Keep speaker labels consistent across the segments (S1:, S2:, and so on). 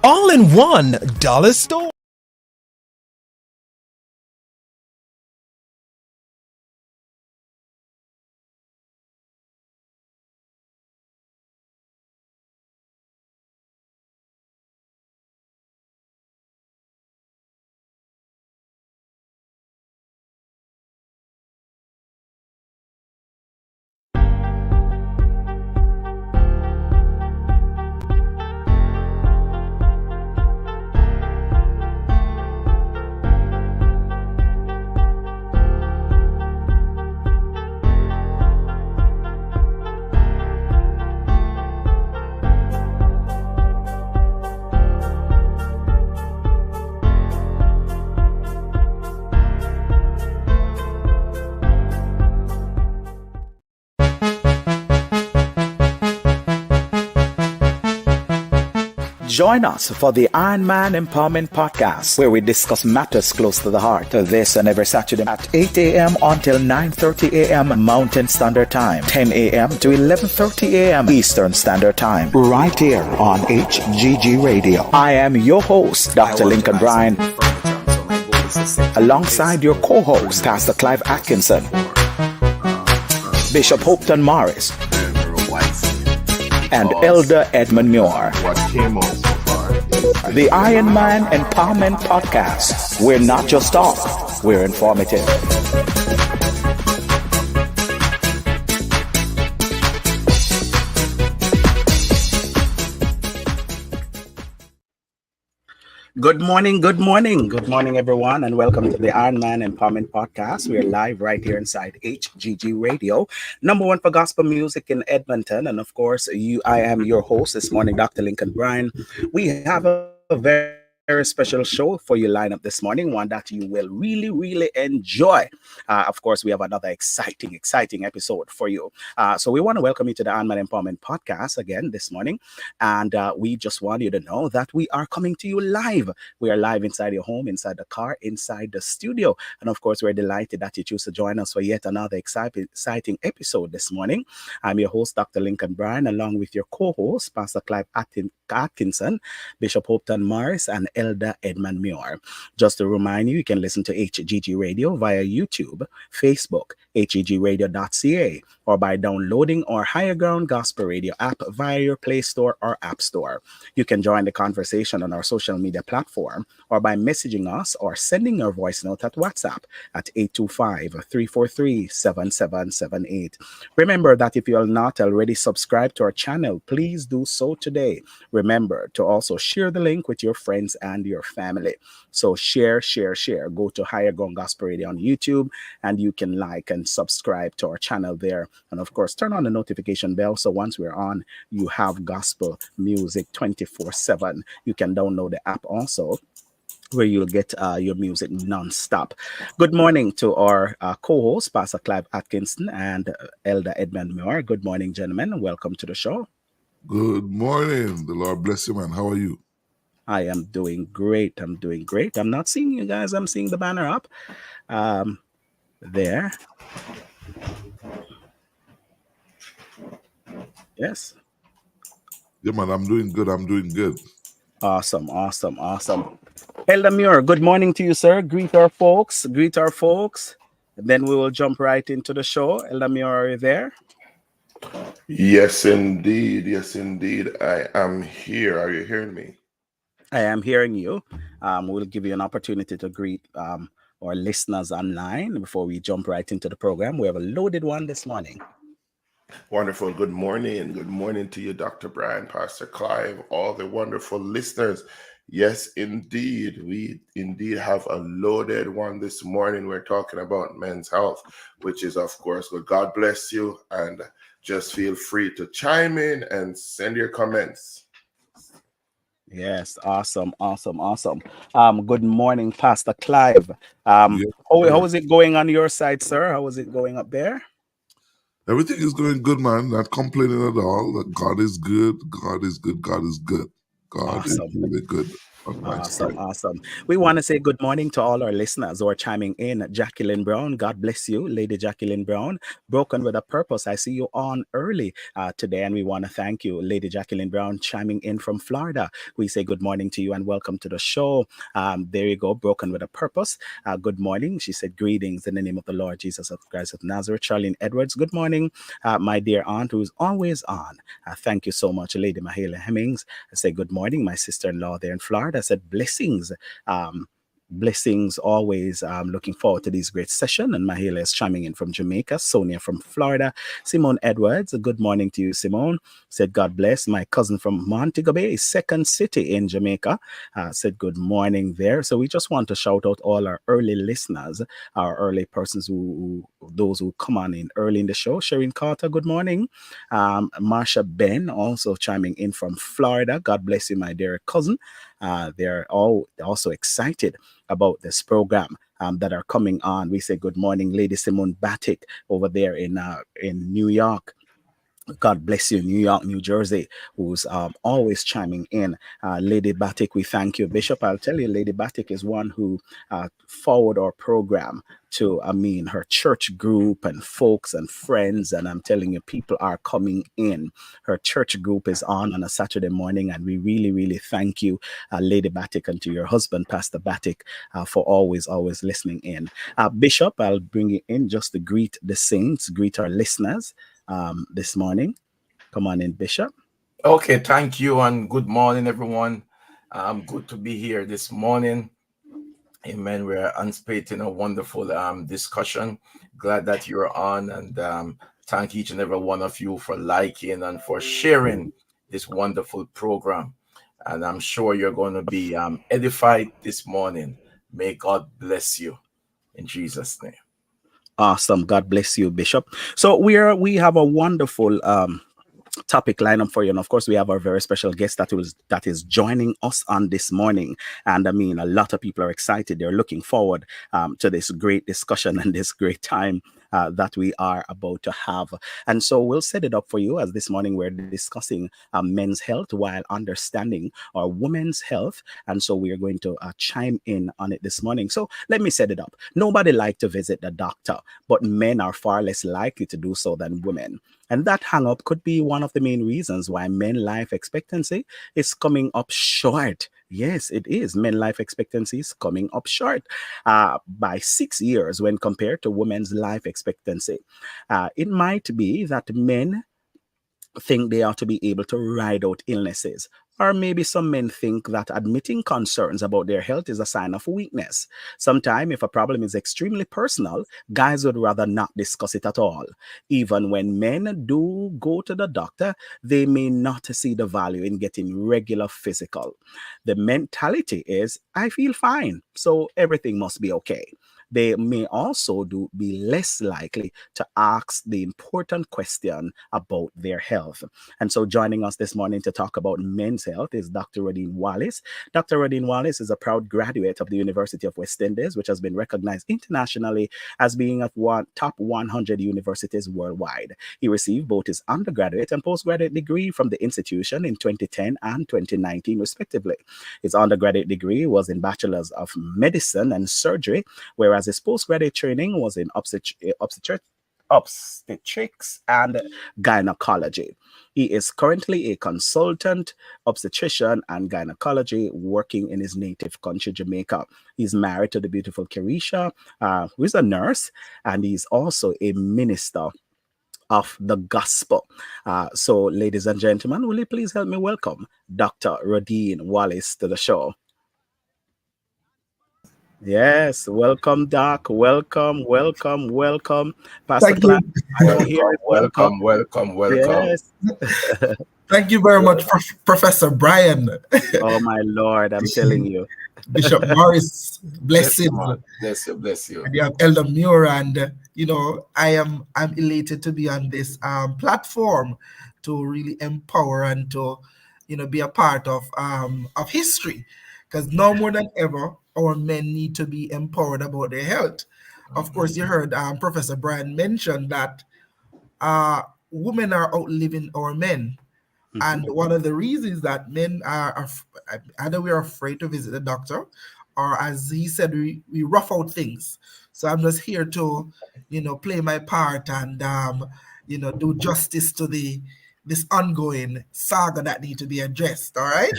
S1: All in one dollar store.
S2: Join us for the Iron Man Empowerment Podcast, where we discuss matters close to the heart. This and every Saturday at 8 a.m. until 9:30 a.m. Mountain Standard Time, 10 a.m. to 11:30 a.m. Eastern Standard Time, right here on HGG Radio. I am your host, Dr. Lincoln Bryan, alongside your co-host, Pastor Clive Atkinson, Bishop Hopeton Morris, and Elder Edmund Muir. The Iron Man Empowerment Podcast. We're not just talk, we're informative. Good morning, everyone, and welcome to the Iron Man Empowerment Podcast. We're live right here inside HGG Radio, number one for gospel music in Edmonton. And of course, I am your host this morning, Dr. Lincoln Bryan. We have a very special show for you lined up this morning, one that you will really enjoy. Of course, we have another exciting episode for you. So we want to welcome you to the Iron Man Empowerment Podcast again this morning. And we just want you to know that we are coming to you live. We are live inside your home, inside the car, inside the studio. And of course, we're delighted that you choose to join us for yet another exciting episode this morning. I'm your host, Dr. Lincoln Bryan, along with your co-host, Pastor Clive Atkinson, Bishop Hopeton Morris, and Elder Edmund Muir. Just to remind you, you can listen to HGG Radio via YouTube, Facebook, hggradio.ca, or by downloading our Higher Ground Gospel Radio app via your Play Store or App Store. You can join the conversation on our social media platform or by messaging us or sending your voice note at WhatsApp at 825-343-7778. Remember that if you are not already subscribed to our channel, please do so today. Remember to also share the link with your friends and your family. So share. Go to Higher Ground Gospel Radio on YouTube, and you can like and subscribe to our channel there. And of course, turn on the notification bell so once we're on, you have gospel music 24/7. You can download the app also, where you'll get your music non-stop. Good morning to our co-host, Pastor Clive Atkinson and Elder Edmund Muir. Good morning, gentlemen. Welcome to the show.
S3: Good morning. The Lord bless you, man. How are you?
S2: I am doing great. I'm not seeing you guys. I'm seeing the banner up there. Yes.
S3: Yeah, man. I'm doing good.
S2: Awesome. Elder Muir, good morning to you, sir. Greet our folks. And then we will jump right into the show. Elder Muir, are you there?
S4: Yes, indeed. I am here. Are you hearing me?
S2: I am hearing you. We'll give you an opportunity to greet our listeners online before we jump right into the program. We have a loaded one this morning.
S4: Wonderful. Good morning. Good morning to you, Dr. Bryan, Pastor Clive, all the wonderful listeners. Yes, indeed. We indeed have a loaded one this morning. We're talking about men's health, which is, of course, good. God bless you. And just feel free to chime in and send your comments.
S2: Yes, awesome. Good morning, Pastor Clive. How is it going on your side, sir? How is it going up there?
S3: Everything is going good, man. Not complaining at all. God is good. God is really good. Almighty
S2: Awesome,
S3: God.
S2: awesome. We want to say good morning to all our listeners who are chiming in. Jacqueline Brown, God bless you, Lady Jacqueline Brown. Broken with a purpose. I see you on early today, and we want to thank you, Lady Jacqueline Brown, chiming in from Florida. We say good morning to you and welcome to the show. There you go, Broken with a purpose. Good morning. She said greetings in the name of the Lord Jesus of Christ of Nazareth. Charlene Edwards, good morning, my dear aunt who's always on. Thank you so much, Lady Mahela Hemmings. I say good morning, my sister-in-law there in Florida. I said blessings. Blessings always. Looking forward to this great session. And Mahela is chiming in from Jamaica. Sonia from Florida. Simone Edwards, good morning to you, Simone. Said God bless. My cousin from Montego Bay, second city in Jamaica, said good morning there. So we just want to shout out all our early listeners, our early persons those who come on in early in the show. Shereen Carter, good morning. Marsha Ben also chiming in from Florida. God bless you, my dear cousin. They're all also excited about this program that are coming on. We say good morning, Lady Simone Batik over there in New York. God bless you, New York, New Jersey, who's always chiming in. Lady Batik, we thank you. Bishop, I'll tell you, Lady Batik is one who forward our program to, her church group and folks and friends. And I'm telling you, people are coming in. Her church group is on a Saturday morning. And we really, really thank you, Lady Batik, and to your husband, Pastor Batik, for always listening in. Bishop, I'll bring you in just to greet the saints, greet our listeners this morning. Come on in, Bishop.
S5: Okay, thank you and good morning, everyone. Good to be here this morning. Amen. We're anticipating a wonderful discussion. Glad that you're on, and thank each and every one of you for liking and for sharing this wonderful program. And I'm sure you're going to be edified this morning. May God bless you in Jesus' name.
S2: Awesome. God bless you, Bishop. So we have a wonderful topic lineup for you, and of course we have our very special guest that is joining us on this morning. And a lot of people are excited. They're looking forward to this great discussion and this great time that we are about to have. And so we'll set it up for you, as this morning we're discussing men's health while understanding our women's health. And so we are going to chime in on it this morning. So let me set it up. Nobody likes to visit the doctor, but men are far less likely to do so than women. And that hang up could be one of the main reasons why men life expectancy is coming up short. Yes, it is. Men life expectancy is coming up short by 6 years when compared to women's life expectancy. It might be that men think they ought to be able to ride out illnesses. Or maybe some men think that admitting concerns about their health is a sign of weakness. Sometimes, if a problem is extremely personal, guys would rather not discuss it at all. Even when men do go to the doctor, they may not see the value in getting regular physical. The mentality is, I feel fine, so everything must be okay. They may also be less likely to ask the important question about their health. And so joining us this morning to talk about men's health is Dr. Rodine Wallace. Dr. Rodine Wallace is a proud graduate of the University of West Indies, which has been recognized internationally as being of top 100 universities worldwide. He received both his undergraduate and postgraduate degree from the institution in 2010 and 2019, respectively. His undergraduate degree was in Bachelor's of Medicine and Surgery, whereas his postgraduate training was in obstetrics and gynecology. He is currently a consultant obstetrician and gynecology working in his native country, Jamaica. He's married to the beautiful Carisha, who is a nurse, and he's also a minister of the gospel. So, ladies and gentlemen, will you please help me welcome Dr. Rodine Wallace to the show? Yes, welcome, Doc. Welcome, welcome, welcome. Pastor
S6: Thank
S2: Clark,
S6: you.
S2: I can hear it. Welcome.
S5: Welcome.
S2: Yes.
S6: Thank you very much, Professor Bryan.
S2: Oh, my Lord, I'm telling you.
S6: Bishop Morris,
S5: Bless you,
S6: blessings.
S5: man. Bless you.
S6: And you have Elder Muir, and I'm elated to be on this platform to really empower and to be a part of history, because now more than ever our men need to be empowered about their health. Of course, you heard Professor Bryan mention that women are outliving our men,
S2: Mhm.
S6: And one of the reasons that men are either we're afraid to visit the doctor, or as he said, we rough out things. So I'm just here to, play my part and do justice to the this ongoing saga that need to be addressed. All right.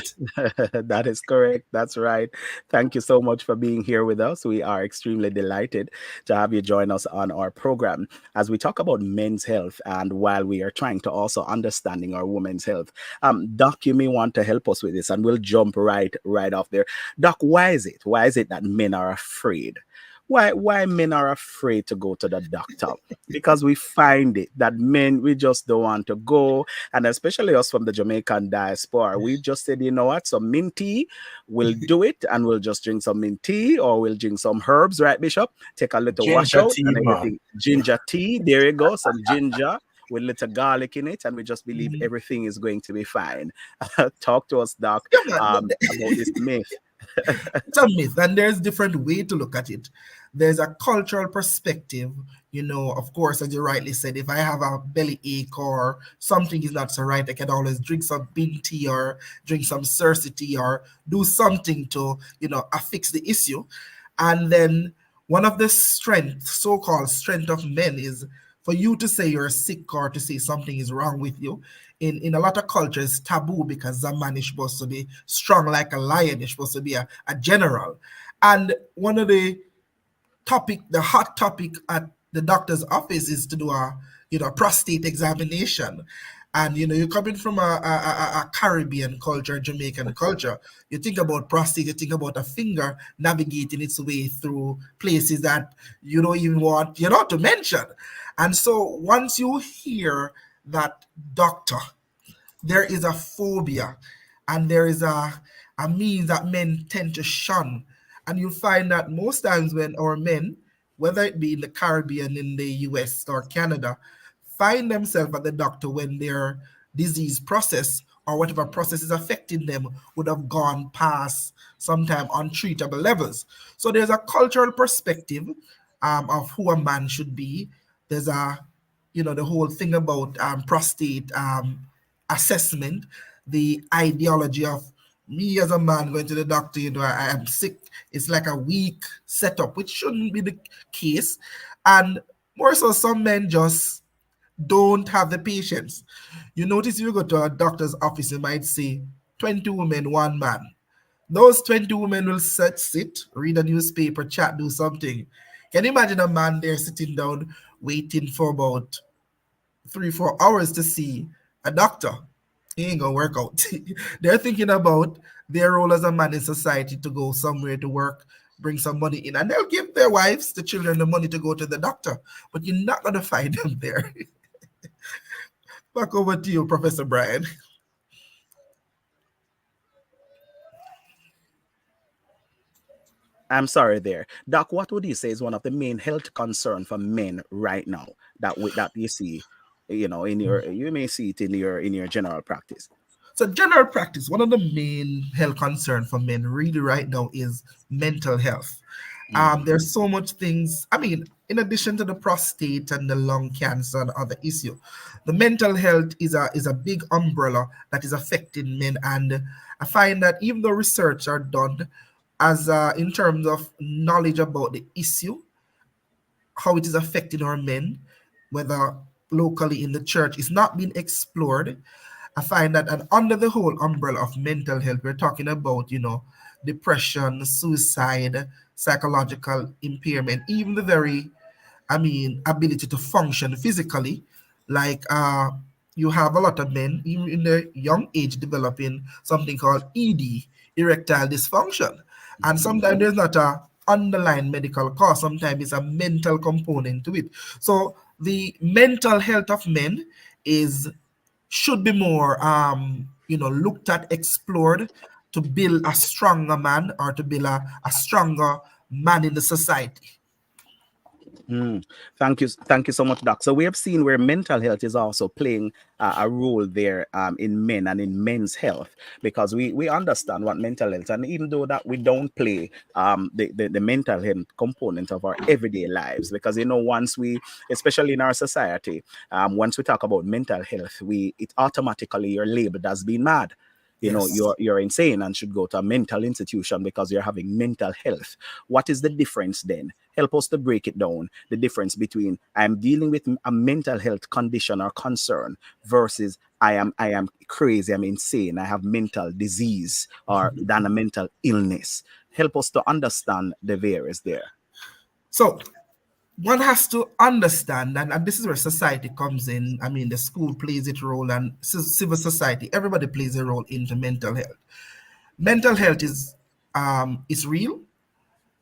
S2: That is correct. That's right. Thank you so much for being here with us. We are extremely delighted to have you join us on our program as we talk about men's health and while we are trying to also understanding our women's health. Doc, you may want to help us with this, and we'll jump right off there. Doc, why is it? Why is it that men are afraid? Why men are afraid to go to the doctor? Because we find it that men, we just don't want to go, and especially us from the Jamaican diaspora, we just said, you know what, some mint tea, we'll do it, and we'll just drink some mint tea, or we'll drink some herbs, right, Bishop? Take a little
S5: Ginger
S2: washout
S5: tea,
S2: and
S5: man.
S2: everything. Ginger tea, there you go, some ginger with little garlic in it, and we just believe
S6: Mhm.
S2: everything is going to be fine. Talk to us, Doc,
S6: Yeah, man.
S2: about this myth.
S6: It's a myth, and there's different way to look at it. There's a cultural perspective. Of course, as you rightly said, if I have a belly ache or something is not so right, I can always drink some bean tea or drink some Cersei tea or do something to, affix the issue. And then one of the strength, so-called strength of men is for you to say you're sick or to say something is wrong with you. In a lot of cultures, taboo because a man is supposed to be strong like a lion, is supposed to be a general. And one of the hot topic at the doctor's office is to do a prostate examination. And you're coming from a Caribbean culture, Jamaican culture. You think about prostate, you think about a finger navigating its way through places that you don't even want to mention. And so once you hear that doctor, there is a phobia, and there is a means that men tend to shun. And you'll find that most times when our men, whether it be in the Caribbean, in the US or Canada, find themselves at the doctor when their disease process or whatever process is affecting them would have gone past sometime untreatable levels. So there's a cultural perspective of who a man should be. There's the whole thing about prostate assessment, the ideology of me as a man going to the doctor, I am sick. It's like a weak setup, which shouldn't be the case. And more so, some men just don't have the patience. You notice if you go to a doctor's office, you might see 20 women, one man. Those 20 women will sit, read a newspaper, chat, do something. Can you imagine a man there sitting down, waiting for about 3 4 hours to see a doctor? It ain't gonna work out. They're thinking about their role as a man in society to go somewhere to work, bring some money in, and they'll give their wives, the children, the money to go to the doctor. But you're not gonna find them there. Back over to you, Professor Bryan.
S2: I'm sorry there. Doc, what would you say is one of the main health concern for men right now that you see, in your you may see it in your general practice?
S6: So, general practice, one of the main health concern for men really right now is mental health.
S2: Mm,
S6: There's so much things. I mean, in addition to the prostate and the lung cancer and other issue, the mental health is a big umbrella that is affecting men. And I find that even though research are done as in terms of knowledge about the issue, how it is affecting our men, whether locally in the church, is not being explored. I find that, and under the whole umbrella of mental health, we're talking about, depression, suicide, psychological impairment, even the very, ability to function physically. Like you have a lot of men, even in their young age, developing something called ED, erectile dysfunction. And
S2: mhm.
S6: sometimes there's not a underlying medical cause. Sometimes it's a mental component to it. So the mental health of men is should be more looked at, explored, to build a stronger man or to build a stronger man in the society.
S2: Mm. Thank you so much, Doc. So we have seen where mental health is also playing a role there in men and in men's health, because we understand what mental health, and even though that we don't play the mental health component of our everyday lives, because once we, especially in our society, once we talk about mental health, it automatically you're labeled as being mad.
S6: Yes.
S2: You're insane and should go to a mental institution because you're having mental health. What is the difference then? Help us to break it down. The difference between I'm dealing with a mental health condition or concern versus I am crazy, I'm insane, I have mental disease or than a mental illness. Help us to understand the various there.
S6: So one has to understand, and this is where society comes in. I mean, the school plays its role, and civil society, everybody plays a role into mental health. Mental health is real,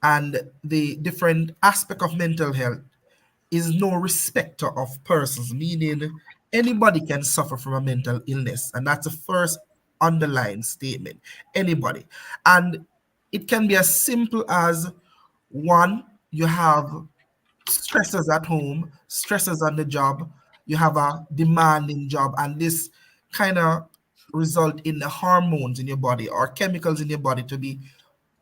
S6: and the different aspect of mental health is no respecter of persons, meaning anybody can suffer from a mental illness, and that's the first underlying statement. Anybody, and it can be as simple as one, you have stresses at home, stresses on the job, you have a demanding job, and this kind of result in the hormones in your body or chemicals in your body to be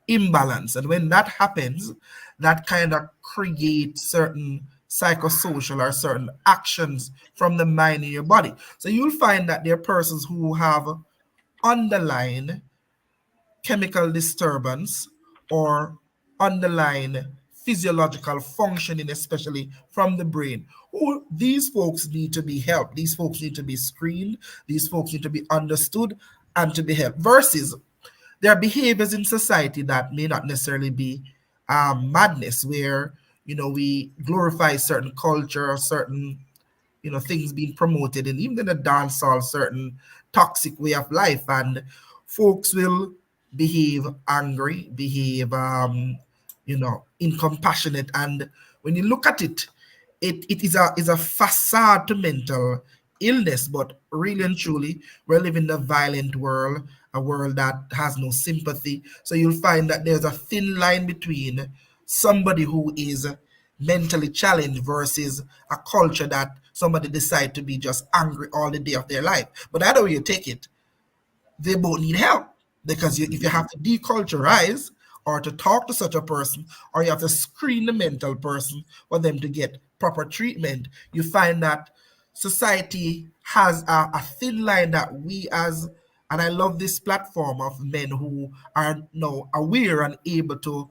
S6: imbalanced. And when that happens, that kind of creates certain psychosocial or certain actions from the mind in your body. So you'll find that there are persons who have underlying chemical disturbance or underlying physiological functioning, especially from the brain. Who these folks need to be helped. These folks need to be screened. These folks need to be understood and to be helped. Versus there are behaviors in society that may not necessarily be madness, where we glorify certain culture or certain things being promoted, and even in the dance hall, certain toxic way of life, and folks will behave angry, behave incompassionate, and when you look at it, it is a facade to mental illness, but really and truly we're living in a violent world, a world that has no sympathy. So you'll find that there's a thin line between somebody who is mentally challenged versus a culture that somebody decide to be just angry all the day of their life. But either way you take it, they both need help, because if you have to deculturize or to talk to such a person, or you have to screen the mental person for them to get proper treatment, you find that society has a thin line that we as, and I love this platform of men who are now aware and able to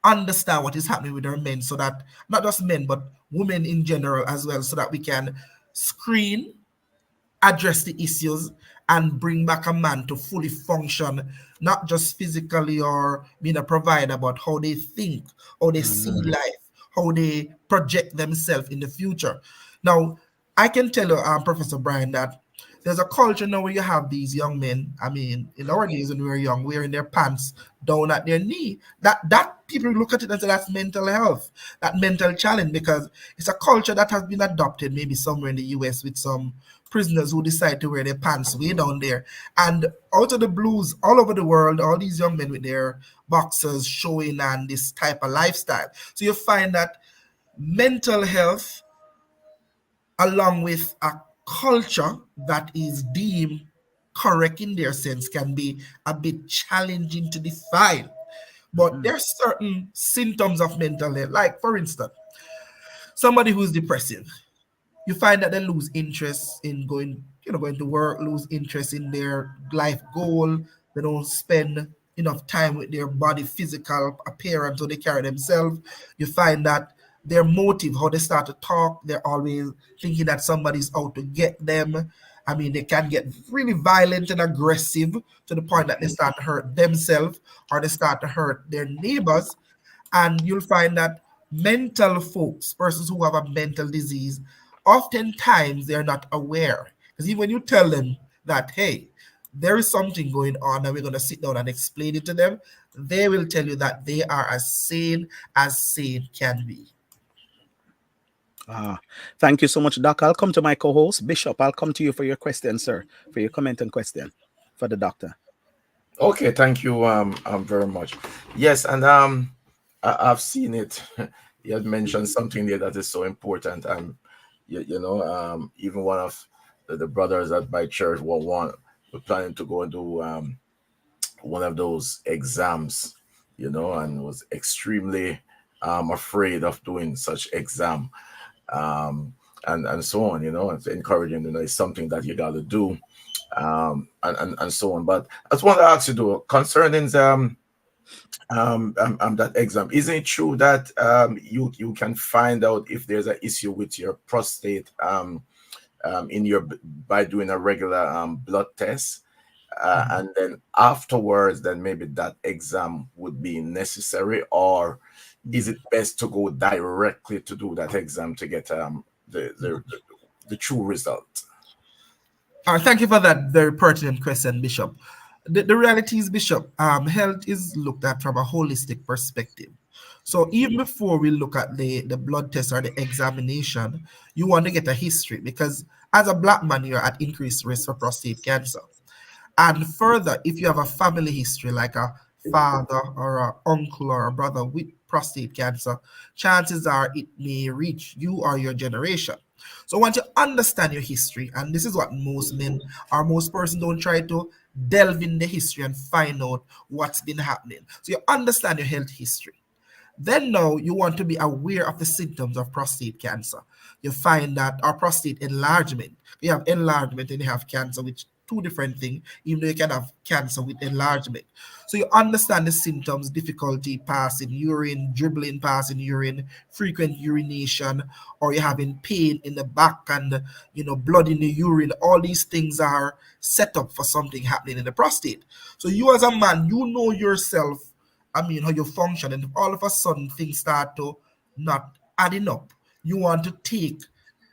S6: understand what is happening with our men, so that not just men but women in general as well, so that we can screen, address the issues, and bring back a man to fully function, not just physically or being a provider, but how they think, how they see life, how they project themselves in the future. Now, I can tell you, Professor Bryan, that there's a culture now where you have these young men. I mean, in our days when we were young, wearing their pants down at their knee. That people look at it and say that's mental health, that mental challenge, because it's a culture that has been adopted maybe somewhere in the US with some prisoners who decide to wear their pants way down there. And out of the blues, all over the world, all these young men with their boxers showing and this type of lifestyle. So you find that mental health, along with a culture that is deemed correct in their sense, can be a bit challenging to define. But there are certain symptoms of mental health, like for instance, somebody who's depressive, you find that they lose interest in going to work, lose interest in their life goal. They don't spend enough time with their body physical appearance, how they carry themselves. You find that their motive, how they start to talk, they're always thinking that somebody's out to get them. I mean, they can get really violent and aggressive to the point that they start to hurt themselves or they start to hurt their neighbors. And you'll find that mental folks, persons who have a mental disease, oftentimes they're not aware. Because even when you tell them that, hey, there is something going on and we're going to sit down and explain it to them, they will tell you that they are as sane can be.
S2: Ah, thank you so much, Doc. I'll come to my co-host, Bishop. I'll come to you for your question, sir, for your comment and question for the doctor.
S5: Okay, thank you very much. Yes, and I've seen it you had mentioned something there that is so important. Even one of the brothers at my church were planning to go and do one of those exams, and was extremely afraid of doing such exam, um, and so on. It's encouraging. It's something that you got to do, and so on. But I just want to ask you, though, concerning that exam, isn't it true that you can find out if there's an issue with your prostate in your by doing a regular blood test,
S6: Mhm.
S5: and then afterwards, then maybe that exam would be necessary, or is it best to go directly to do that exam to get the true result?
S6: Thank you for that very pertinent question, Bishop. The reality is, Bishop, health is looked at from a holistic perspective. So even before we look at the blood test or the examination, you want to get a history because as a black man, you're at increased risk for prostate cancer. And further, if you have a family history like a father or an uncle or a brother with prostate cancer, chances are it may reach you or your generation. So once you understand your history, and this is what most men or most persons don't try to delve in the history and find out what's been happening. So you understand your health history. Then now you want to be aware of the symptoms of prostate cancer. You find that our prostate enlargement, you have enlargement and you have cancer, which two different things, even though you can have cancer with enlargement. So you understand the symptoms, difficulty passing urine, dribbling passing urine, frequent urination, or you're having pain in the back and blood in the urine. All these things are set up for something happening in the prostate. So you as a man, you know yourself, how you function, and if all of a sudden things start to not adding up, you want to take,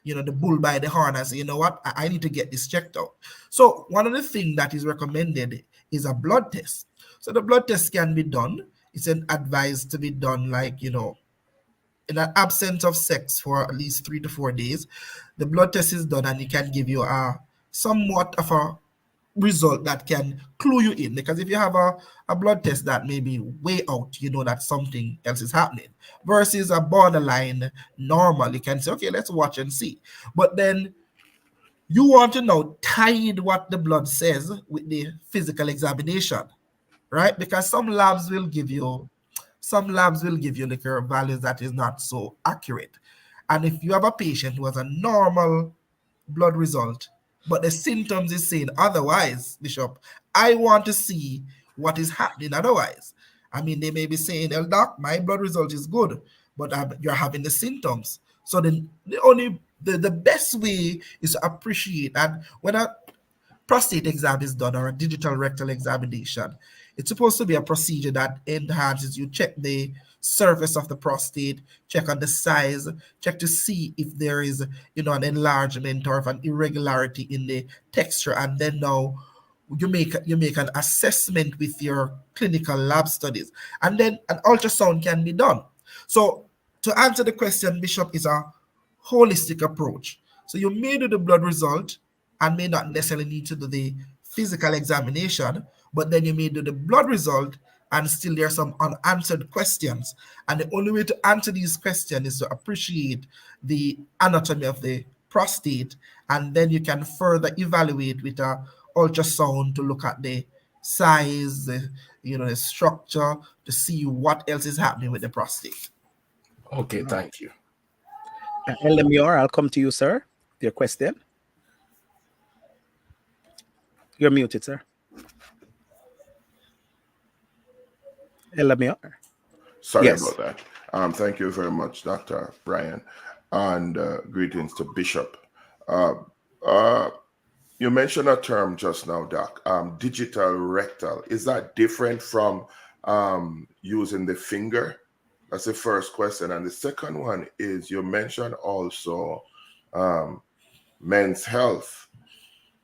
S6: the bull by the horn and say, you know what, I need to get this checked out. So one of the things that is recommended is a blood test. So the blood test can be done. It's an advised to be done like, in an absence of sex for at least 3 to 4 days. The blood test is done and it can give you a somewhat of a result that can clue you in, because if you have a blood test that may be way out, you know that something else is happening, versus a borderline normal, you can say, okay, let's watch and see. But then you want to know tied what the blood says with the physical examination, right? Because some labs will give you like values that is not so accurate. And if you have a patient who has a normal blood result, but the symptoms is saying otherwise, Bishop, I want to see what is happening otherwise. They may be saying, "El doc, my blood result is good, but you're having the symptoms." So then the best way is to appreciate that when a prostate exam is done or a digital rectal examination, it's supposed to be a procedure that enhances, you check the surface of the prostate, check on the size, check to see if there is, an enlargement or if an irregularity in the texture, and then now you make an assessment with your clinical lab studies, and then an ultrasound can be done. So to answer the question, Bishop, is a holistic approach. So you may do the blood result and may not necessarily need to do the physical examination, but then you may do the blood result and still there are some unanswered questions. And the only way to answer these questions is to appreciate the anatomy of the prostate, and then you can further evaluate with a ultrasound to look at the size, the structure, to see what else is happening with the prostate.
S5: Okay, thank you.
S2: Elemior, I'll come to you, sir. Your question. You're muted, sir. Elemior.
S4: Sorry
S2: Yes.
S4: about that. Thank you very much, Dr. Bryan, and greetings to Bishop. Uh, uh, you mentioned a term just now, Doc. Digital rectal. Is that different from using the finger? That's the first question. And the second one is you mentioned also um, men's health.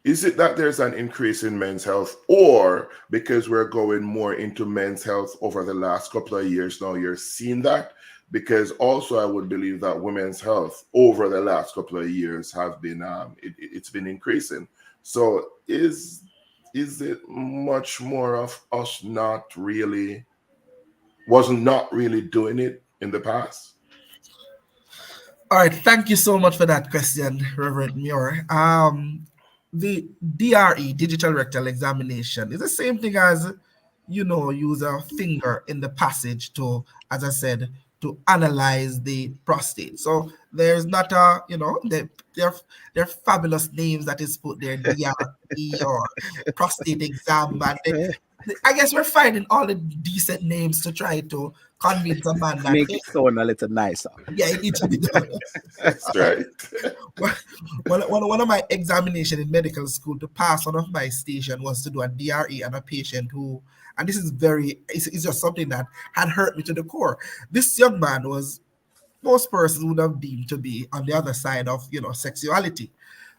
S4: Is it that there's an increase in men's health, or because we're going more into men's health over the last couple of years now, you're seeing that? Because also I would believe that women's health over the last couple of years have been it's been increasing. So is it much more of us not really doing it in the past?
S6: All right, thank you so much for that question, Reverend Muir. The DRE, digital rectal examination, is the same thing as, use a finger in the passage to, as I said, to analyze the prostate. So there's not a, they're fabulous names that is put there, DRE or prostate exam, and I guess we're finding all the decent names to try to convince a man that,
S2: Make
S6: hey,
S2: it sound a little nicer.
S6: yeah, it needs to be done.
S4: That's right.
S6: One of my examination in medical school to pass one of my station was to do a DRE on a patient who, and this is it's just something that had hurt me to the core. This young man was, most persons would have deemed to be on the other side of, sexuality.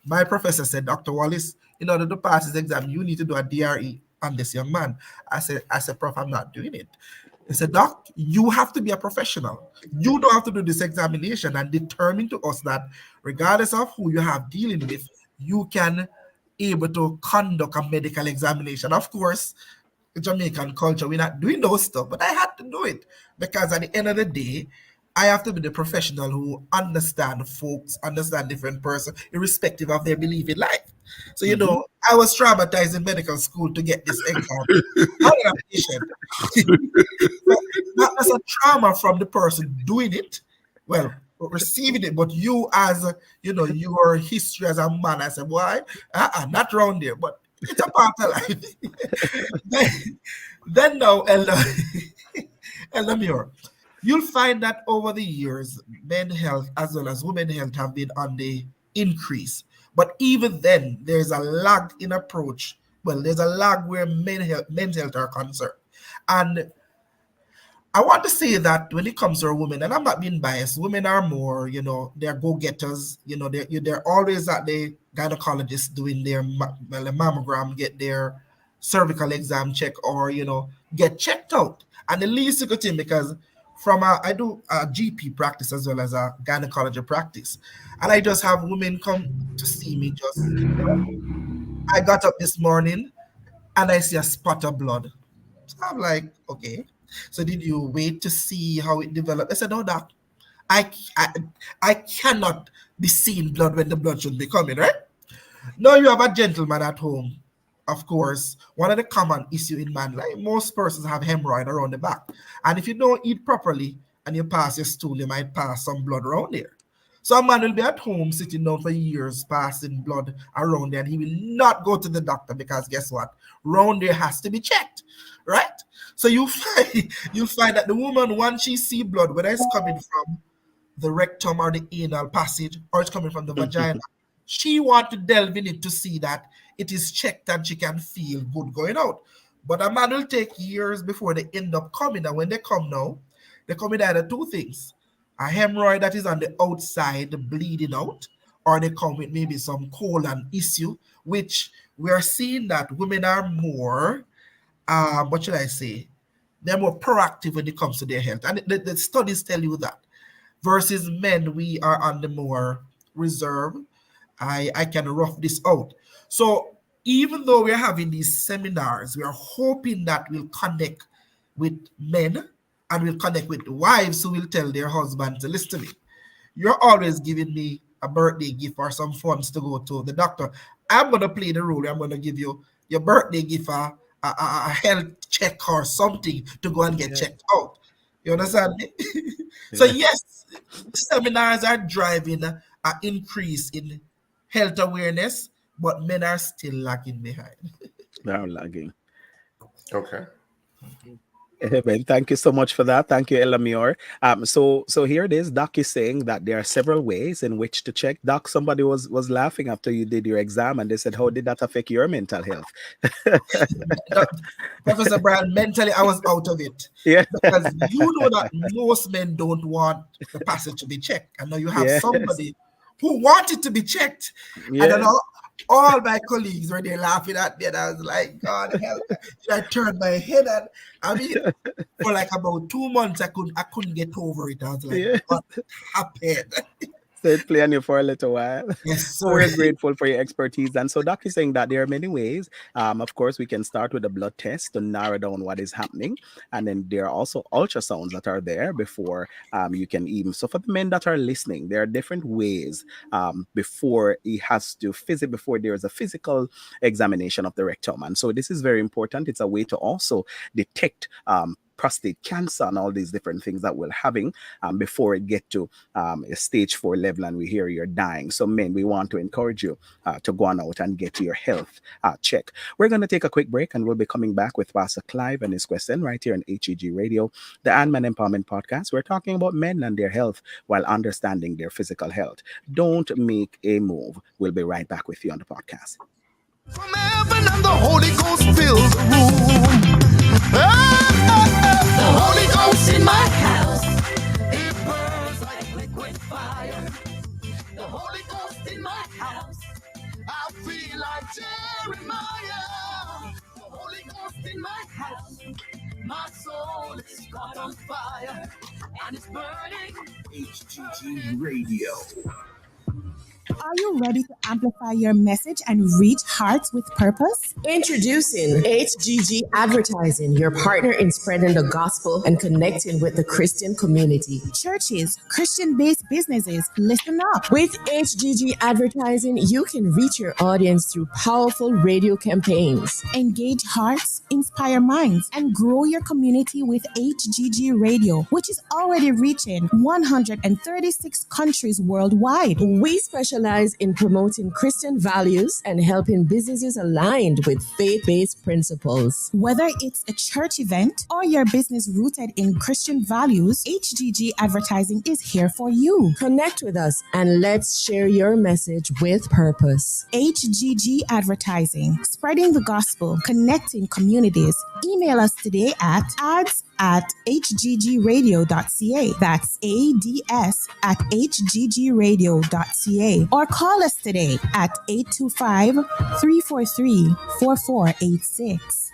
S6: My professor said, Dr. Wallace, in order to pass this exam, you need to do a DRE on this young man. I said, Prof, I'm not doing it. He said, Doc, you have to be a professional. You don't have to do this examination and determine to us that regardless of who you have dealing with, you can able to conduct a medical examination. Of course, Jamaican culture, we're not doing those stuff, but I had to do it because at the end of the day, I have to be the professional who understand folks, understand different persons, irrespective of their belief in life. So, I was traumatized in medical school to get this exam. Not a patient. Not as a trauma from the person doing it, well, receiving it, but you as, your history as a man, I said, boy, not around there, but it's a part of life. then now, Ella Muir, you'll find that over the years, men health as well as women health have been on the increase. But even then, there's a lag in approach. Well, there's a lag where men's health are concerned. And I want to say that when it comes to a woman, and I'm not being biased, women are more, they're go-getters. They're always at the gynecologist doing their mammogram, get their cervical exam check, or, get checked out. And the least good thing, because I do a GP practice as well as a gynecology practice. And I just have women come to see me I got up this morning and I see a spot of blood. So I'm like, okay. So did you wait to see how it developed? I said, no, doc. I cannot be seeing blood when the blood should be coming, right? Now you have a gentleman at home. Of course, one of the common issue in man life, most persons have hemorrhoid around the back. And if you don't eat properly and you pass your stool, you might pass some blood around there. So a man will be at home sitting down for years passing blood around there, and he will not go to the doctor because guess what? Round there has to be checked, right? So you'll find that the woman, once she see blood, whether it's coming from the rectum or the anal passage or it's coming from the vagina, she want to delve in it to see that it is checked and she can feel good going out. But a man will take years before they end up coming. And when they come now, they come with either two things: a hemorrhoid that is on the outside bleeding out, or they come with maybe some colon issue, which we are seeing that women are more, what should I say? They're more proactive when it comes to their health. And the studies tell you that. Versus men, we are on the more reserve. I can rough this out. So even though we're having these seminars, we are hoping that we'll connect with men and we'll connect with wives who will tell their husband to listen to me. You're always giving me a birthday gift or some funds to go to the doctor. I'm going to play the role. I'm going to give you your birthday gift, a health check or something to go and get checked out. You understand me? So yes, seminars are driving an increase in health awareness, but men are still lagging behind.
S2: They're lagging.
S4: Okay.
S2: Amen. Thank you so much for that. Thank you, Elamior. So here it is. Doc is saying that there are several ways in which to check. Doc, somebody was laughing after you did your exam, and they said, "How did that affect your mental health?"
S6: Professor Bryan, mentally I was out of it.
S2: Yeah.
S6: Because you know that most men don't want the passage to be checked. And now you have somebody who wanted to be checked.
S2: Yeah.
S6: And then all my colleagues were there laughing at me, and I was like, God help. I turned my head, and I mean, for like about 2 months I couldn't get over it. I was like, what happened?
S2: stayed playing you for a little while.
S6: Yes,
S2: So
S6: sir.
S2: we're grateful for your expertise. And so Doc is saying that there are many ways. Of course, we can start with a blood test to narrow down what is happening. And then there are also ultrasounds that are there before you can even. So for the men that are listening, there are different ways before he has to visit, before there is a physical examination of the rectum. And so this is very important. It's a way to also detect prostate cancer and all these different things that we're having before it get to a stage 4 level and we hear you're dying. So men, we want to encourage you to go on out and get your health check. We're going to take a quick break and we'll be coming back with Pastor Clive and his question right here on HEG Radio, the Ant-Man Empowerment Podcast. We're talking about men and their health while understanding their physical health. Don't make a move. We'll be right back with you on the podcast.
S1: From heaven and the Holy Ghost fills the room. The Holy Ghost in my house. It burns like liquid fire. The Holy Ghost in my house. I feel like Jeremiah. The Holy Ghost in my house. My soul is caught on fire and it's burning. HGG Radio.
S7: Are you ready to amplify your message and reach hearts with purpose?
S8: Introducing HGG Advertising, your partner in spreading the gospel and connecting with the Christian community.
S7: Churches, Christian-based businesses, listen up.
S8: With HGG Advertising, you can reach your audience through powerful radio campaigns.
S7: Engage hearts, inspire minds, and grow your community with HGG Radio, which is already reaching 136 countries worldwide.
S8: We specialize in promoting Christian values and helping businesses aligned with faith-based principles.
S7: Whether it's a church event or your business rooted in Christian values, HGG Advertising is here for you.
S8: Connect with us and let's share your message with purpose.
S7: HGG Advertising, spreading the gospel, connecting communities. Email us today at ads@hggradio.ca. That's ads@hggradio.ca. Or call us today at 825-343-4486.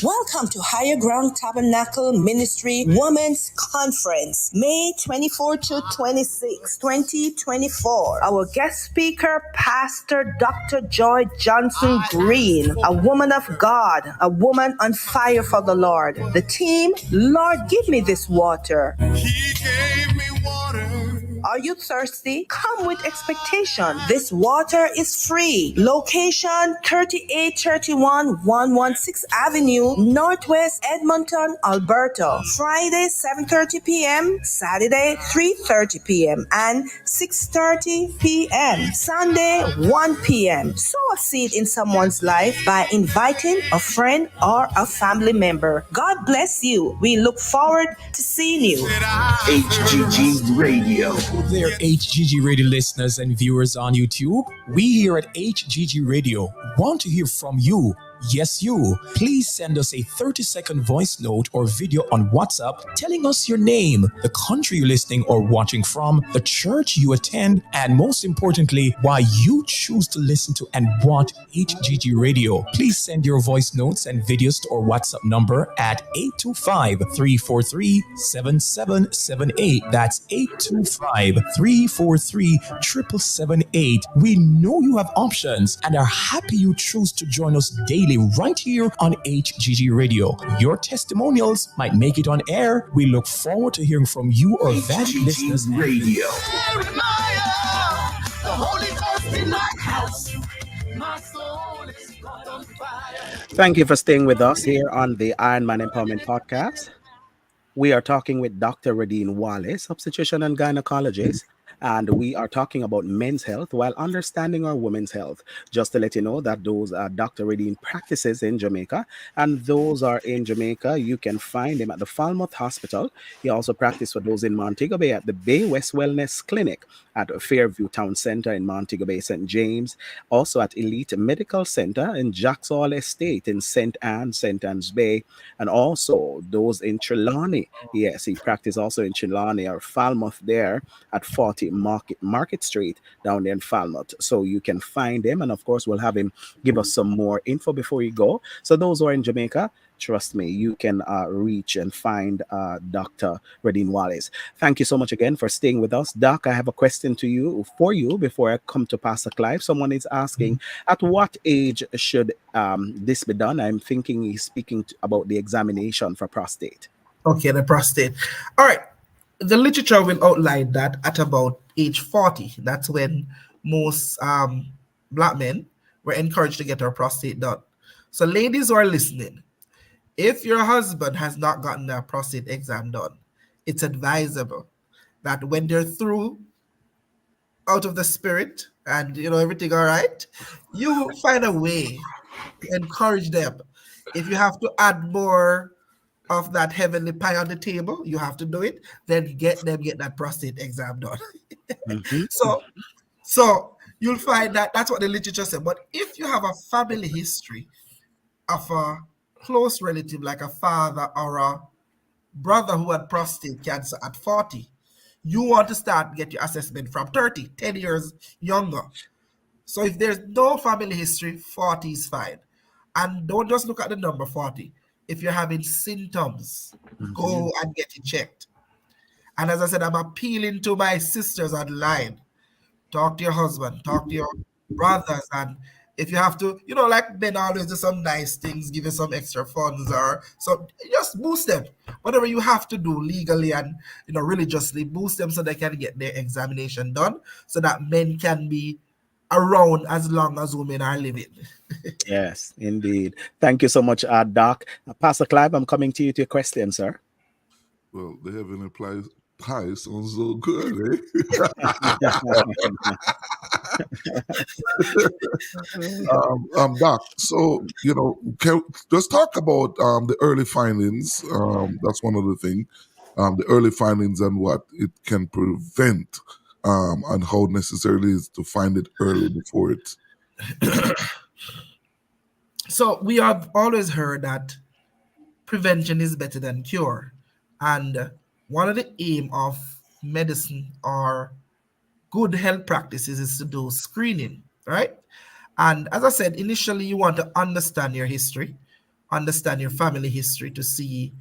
S9: Welcome to Higher Ground Tabernacle Ministry Women's Conference, May 24 to 26, 2024. Our guest speaker, Pastor Dr. Joy Johnson Green, a woman of God, a woman on fire for the Lord. The team, Lord, give me this water.
S1: He gave me water.
S9: Are you thirsty? Come with expectation. This water is free. Location 3831 116th Avenue, Northwest Edmonton, Alberta. Friday 7:30 p.m., Saturday 3:30 p.m. and 6:30 p.m. Sunday 1 p.m. Sow a seed in someone's life by inviting a friend or a family member. God bless you. We look forward to seeing you.
S1: HGG Radio.
S10: There, HGG Radio listeners and viewers on YouTube. We here at HGG Radio want to hear from you. Yes, you. Please send us a 30-second voice note or video on WhatsApp telling us your name, the country you're listening or watching from, the church you attend, and most importantly, why you choose to listen to and watch HGG Radio. Please send your voice notes and videos to our WhatsApp number at 825-343-7778. That's 825-343-7778. We know you have options and are happy you choose to join us daily right here on HGG Radio. Your testimonials might make it on air. We look forward to hearing from you or valued listeners.
S1: Radio. The Holy Ghost in my house. My soul is caught on fire.
S2: Thank you for staying with us here on the Iron Man Empowerment Podcast. We are talking with Dr. Radine Wallace, obstetrician and gynecologist, and we are talking about men's health while understanding our women's health. Just to let you know that those are Dr. Radine practices in Jamaica, and those are in Jamaica. You can find him at the Falmouth Hospital. He also practiced for those in Montego Bay at the Bay West Wellness Clinic at Fairview Town Center in Montego Bay, St. James, also at Elite Medical Center in Jacksall Estate in St. Anne's Bay, and also those in Trelawney. Yes, he practiced also in Trelawney or Falmouth there at 40 Market Street down there in Falmouth. So you can find him, and of course we'll have him give us some more info before you go. So those who are in Jamaica, trust me, you can reach and find Dr. Radine Wallace. Thank you so much again for staying with us. Doc, I have a question to you for you before I come to Pastor Clive. Someone is asking, at what age should this be done? I'm thinking he's speaking about the examination for prostate.
S6: Okay, the prostate. All right. The literature will outline that at about age 40. That's when most black men were encouraged to get their prostate done. So, ladies who are listening, if your husband has not gotten their prostate exam done, it's advisable that when they're through out of the spirit and everything all right, you find a way to encourage them. If you have to add more of that heavenly pie on the table, you have to do it. Then get that prostate exam done.
S2: Mhm.
S6: So you'll find that that's what the literature said. But if you have a family history of a close relative, like a father or a brother who had prostate cancer at 40, you want to start get your assessment from 30, 10 years younger. So if there's no family history, 40 is fine. And don't just look at the number 40. If you're having symptoms,
S2: Mhm.
S6: go and get it checked. And as I said, I'm appealing to my sisters online. Talk to your husband, talk to your brothers, and if you have to, like men always do some nice things, give you some extra funds or so, just boost them. Whatever you have to do legally and religiously, boost them so they can get their examination done, so that men can be around as long as women are living.
S2: Yes, indeed. Thank you so much, Doc. Pastor Clive, I'm coming to you to your question, sir.
S3: Well, the heavenly pie sounds so good, eh? Doc, so let's talk about the early findings. That's one of the things. The early findings and what it can prevent, and how necessary it is to find it early before it.
S6: So we have always heard that prevention is better than cure, and one of the aim of medicine or good health practices is to do screening, right? And as I said, initially you want to understand your history, understand your family history to see,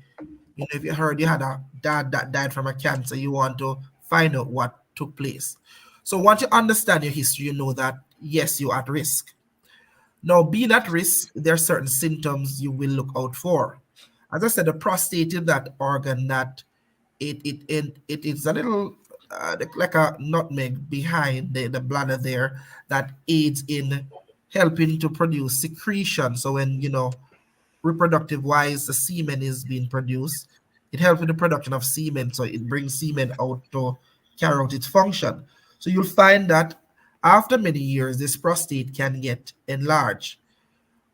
S6: if you heard you had a dad that died from a cancer, you want to find out what took place. So once you understand your history, you know that yes, you're at risk. Now, being at risk, there are certain symptoms you will look out for. As I said, the prostate is that organ that it is a little like a nutmeg behind the bladder there that aids in helping to produce secretion. So when reproductive wise the semen is being produced, it helps with the production of semen. So it brings semen out to carry out its function. So you'll find that after many years, this prostate can get enlarged.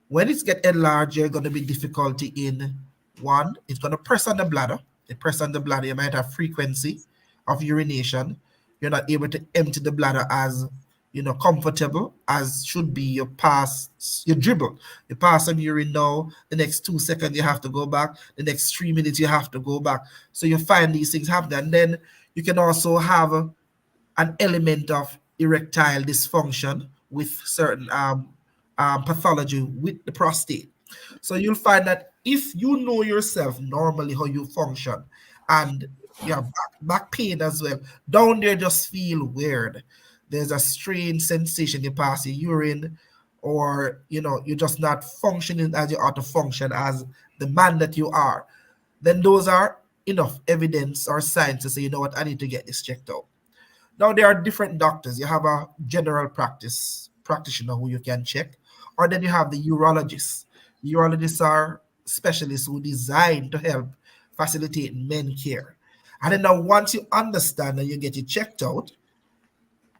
S6: When it's get enlarged, you're going to be difficulty in one, it's going to press on the bladder. It press on the bladder, you might have frequency of urination. You're not able to empty the bladder as comfortable as should be. You dribble. You pass some urine now, the next 2 seconds you have to go back, the next 3 minutes you have to go back. So you find these things happen. And then you can also have an element of erectile dysfunction with certain pathology with the prostate. So you'll find that if you know yourself normally how you function and you have back pain as well, down there just feel weird. There's a strange sensation you pass your urine, or you're just not functioning as you ought to function as the man that you are. Then those are enough evidence or signs to say, you know what, I need to get this checked out. Now there are different doctors. You have a general practice practitioner who you can check, or then you have the urologists. Urologists are specialists who design to help facilitate men care. And then now once you understand and you get it checked out,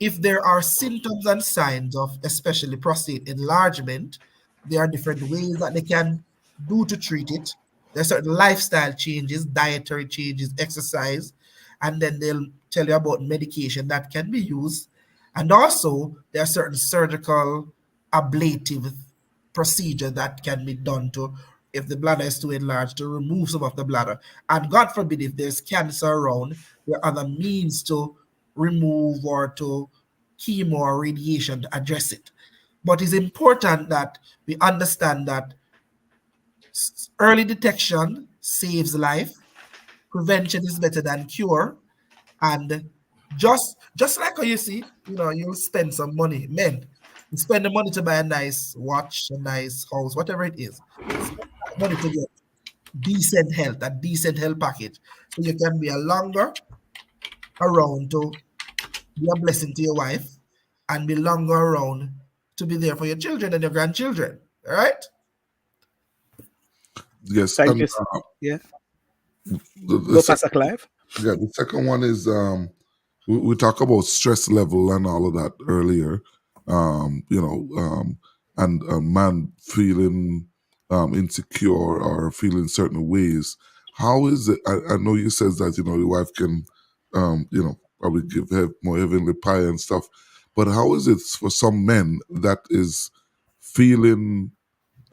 S6: if there are symptoms and signs of especially prostate enlargement, there are different ways that they can do to treat it. There's certain lifestyle changes, dietary changes, exercise, and then they'll tell you about medication that can be used. And also, there are certain surgical ablative procedure that can be done to, if the bladder is too enlarged, to remove some of the bladder. And God forbid, if there's cancer around, there are other means to remove or to chemo or radiation to address it. But it's important that we understand that Early detection saves life. Prevention is better than cure. And just like how you see, you'll spend some money. Men, you spend the money to buy a nice watch, a nice house, whatever it is. Spend that money to get a decent health package. So you can be a longer around to be a blessing to your wife and be longer around to be there for your children and your grandchildren. All right?
S3: Yes,
S2: Thank
S3: and
S2: you. Yeah.
S3: the
S2: Go, Pastor
S3: second,
S2: Clive.
S3: yeah, the second one is we talk about stress level and all of that earlier. You know, and a man feeling insecure or feeling certain ways. How is it? I know you says that the wife can, probably give more heavenly pie and stuff, but how is it for some men that is feeling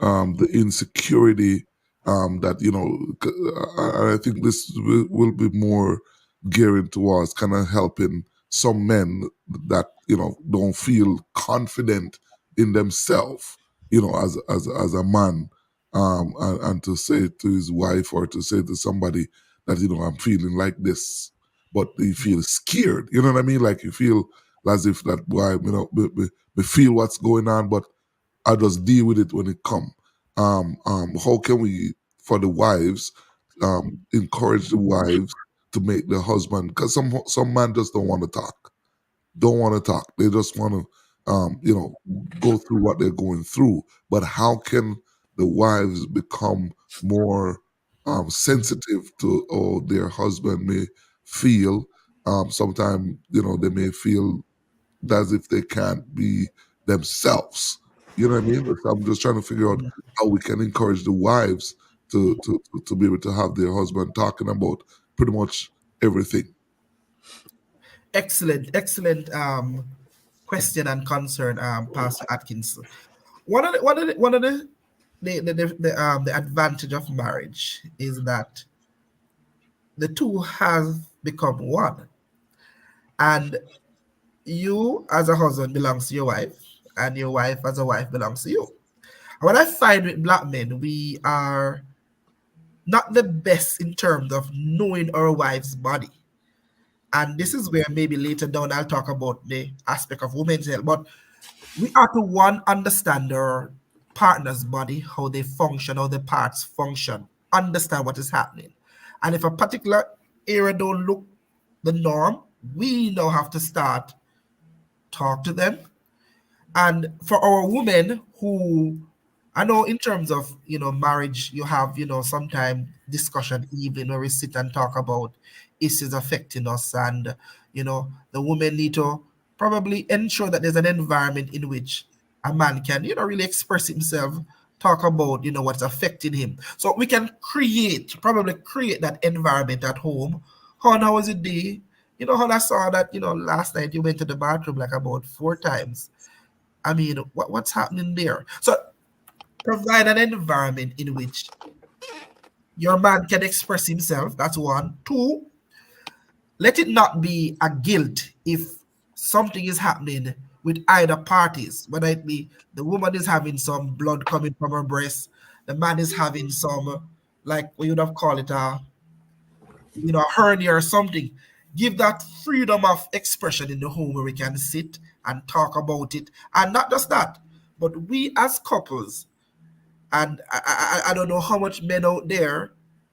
S3: the insecurity that I think this will be more gearing towards kind of helping some men that don't feel confident in themselves, as a man, and to say to his wife or to say to somebody that I'm feeling like this, but they feel scared. You know what I mean? Like you feel as if that boy, me feel what's going on, but I just deal with it when it come. How can we, for the wives, encourage the wives to make the husband? Because some men just don't want to talk. Don't want to talk. They just want to, go through what they're going through. But how can the wives become more sensitive to how their husband may feel? Sometimes they may feel as if they can't be themselves. You know what I mean? So I'm just trying to figure out how we can encourage the wives to be able to have their husband talking about pretty much everything.
S6: Excellent question and concern, Pastor Atkins. One of the advantage of marriage is that the two have become one, and you as a husband belongs to your wife, and your wife as a wife belongs to you. What I find with black men, we are not the best in terms of knowing our wife's body. And this is where maybe later down I'll talk about the aspect of women's health. But we are to one understand our partner's body, how they function, how the parts function, understand what is happening. And if a particular area don't look the norm, we now have to start talk to them. And for our women who, I know in terms of marriage, you have sometime discussion evening where we sit and talk about issues affecting us, and the women need to probably ensure that there's an environment in which a man can really express himself, talk about what's affecting him, so we can probably create that environment at home. How was it day? How I saw that last night you went to the bathroom like about 4 times. I mean, what's happening there? So provide an environment in which your man can express himself. That's one. Two, let it not be a guilt if something is happening with either parties, whether it be the woman is having some blood coming from her breast, the man is having some, like we would have called it a hernia or something. Give that freedom of expression in the home where we can sit and talk about it. And not just that, but we as couples, and I don't know how much men out there,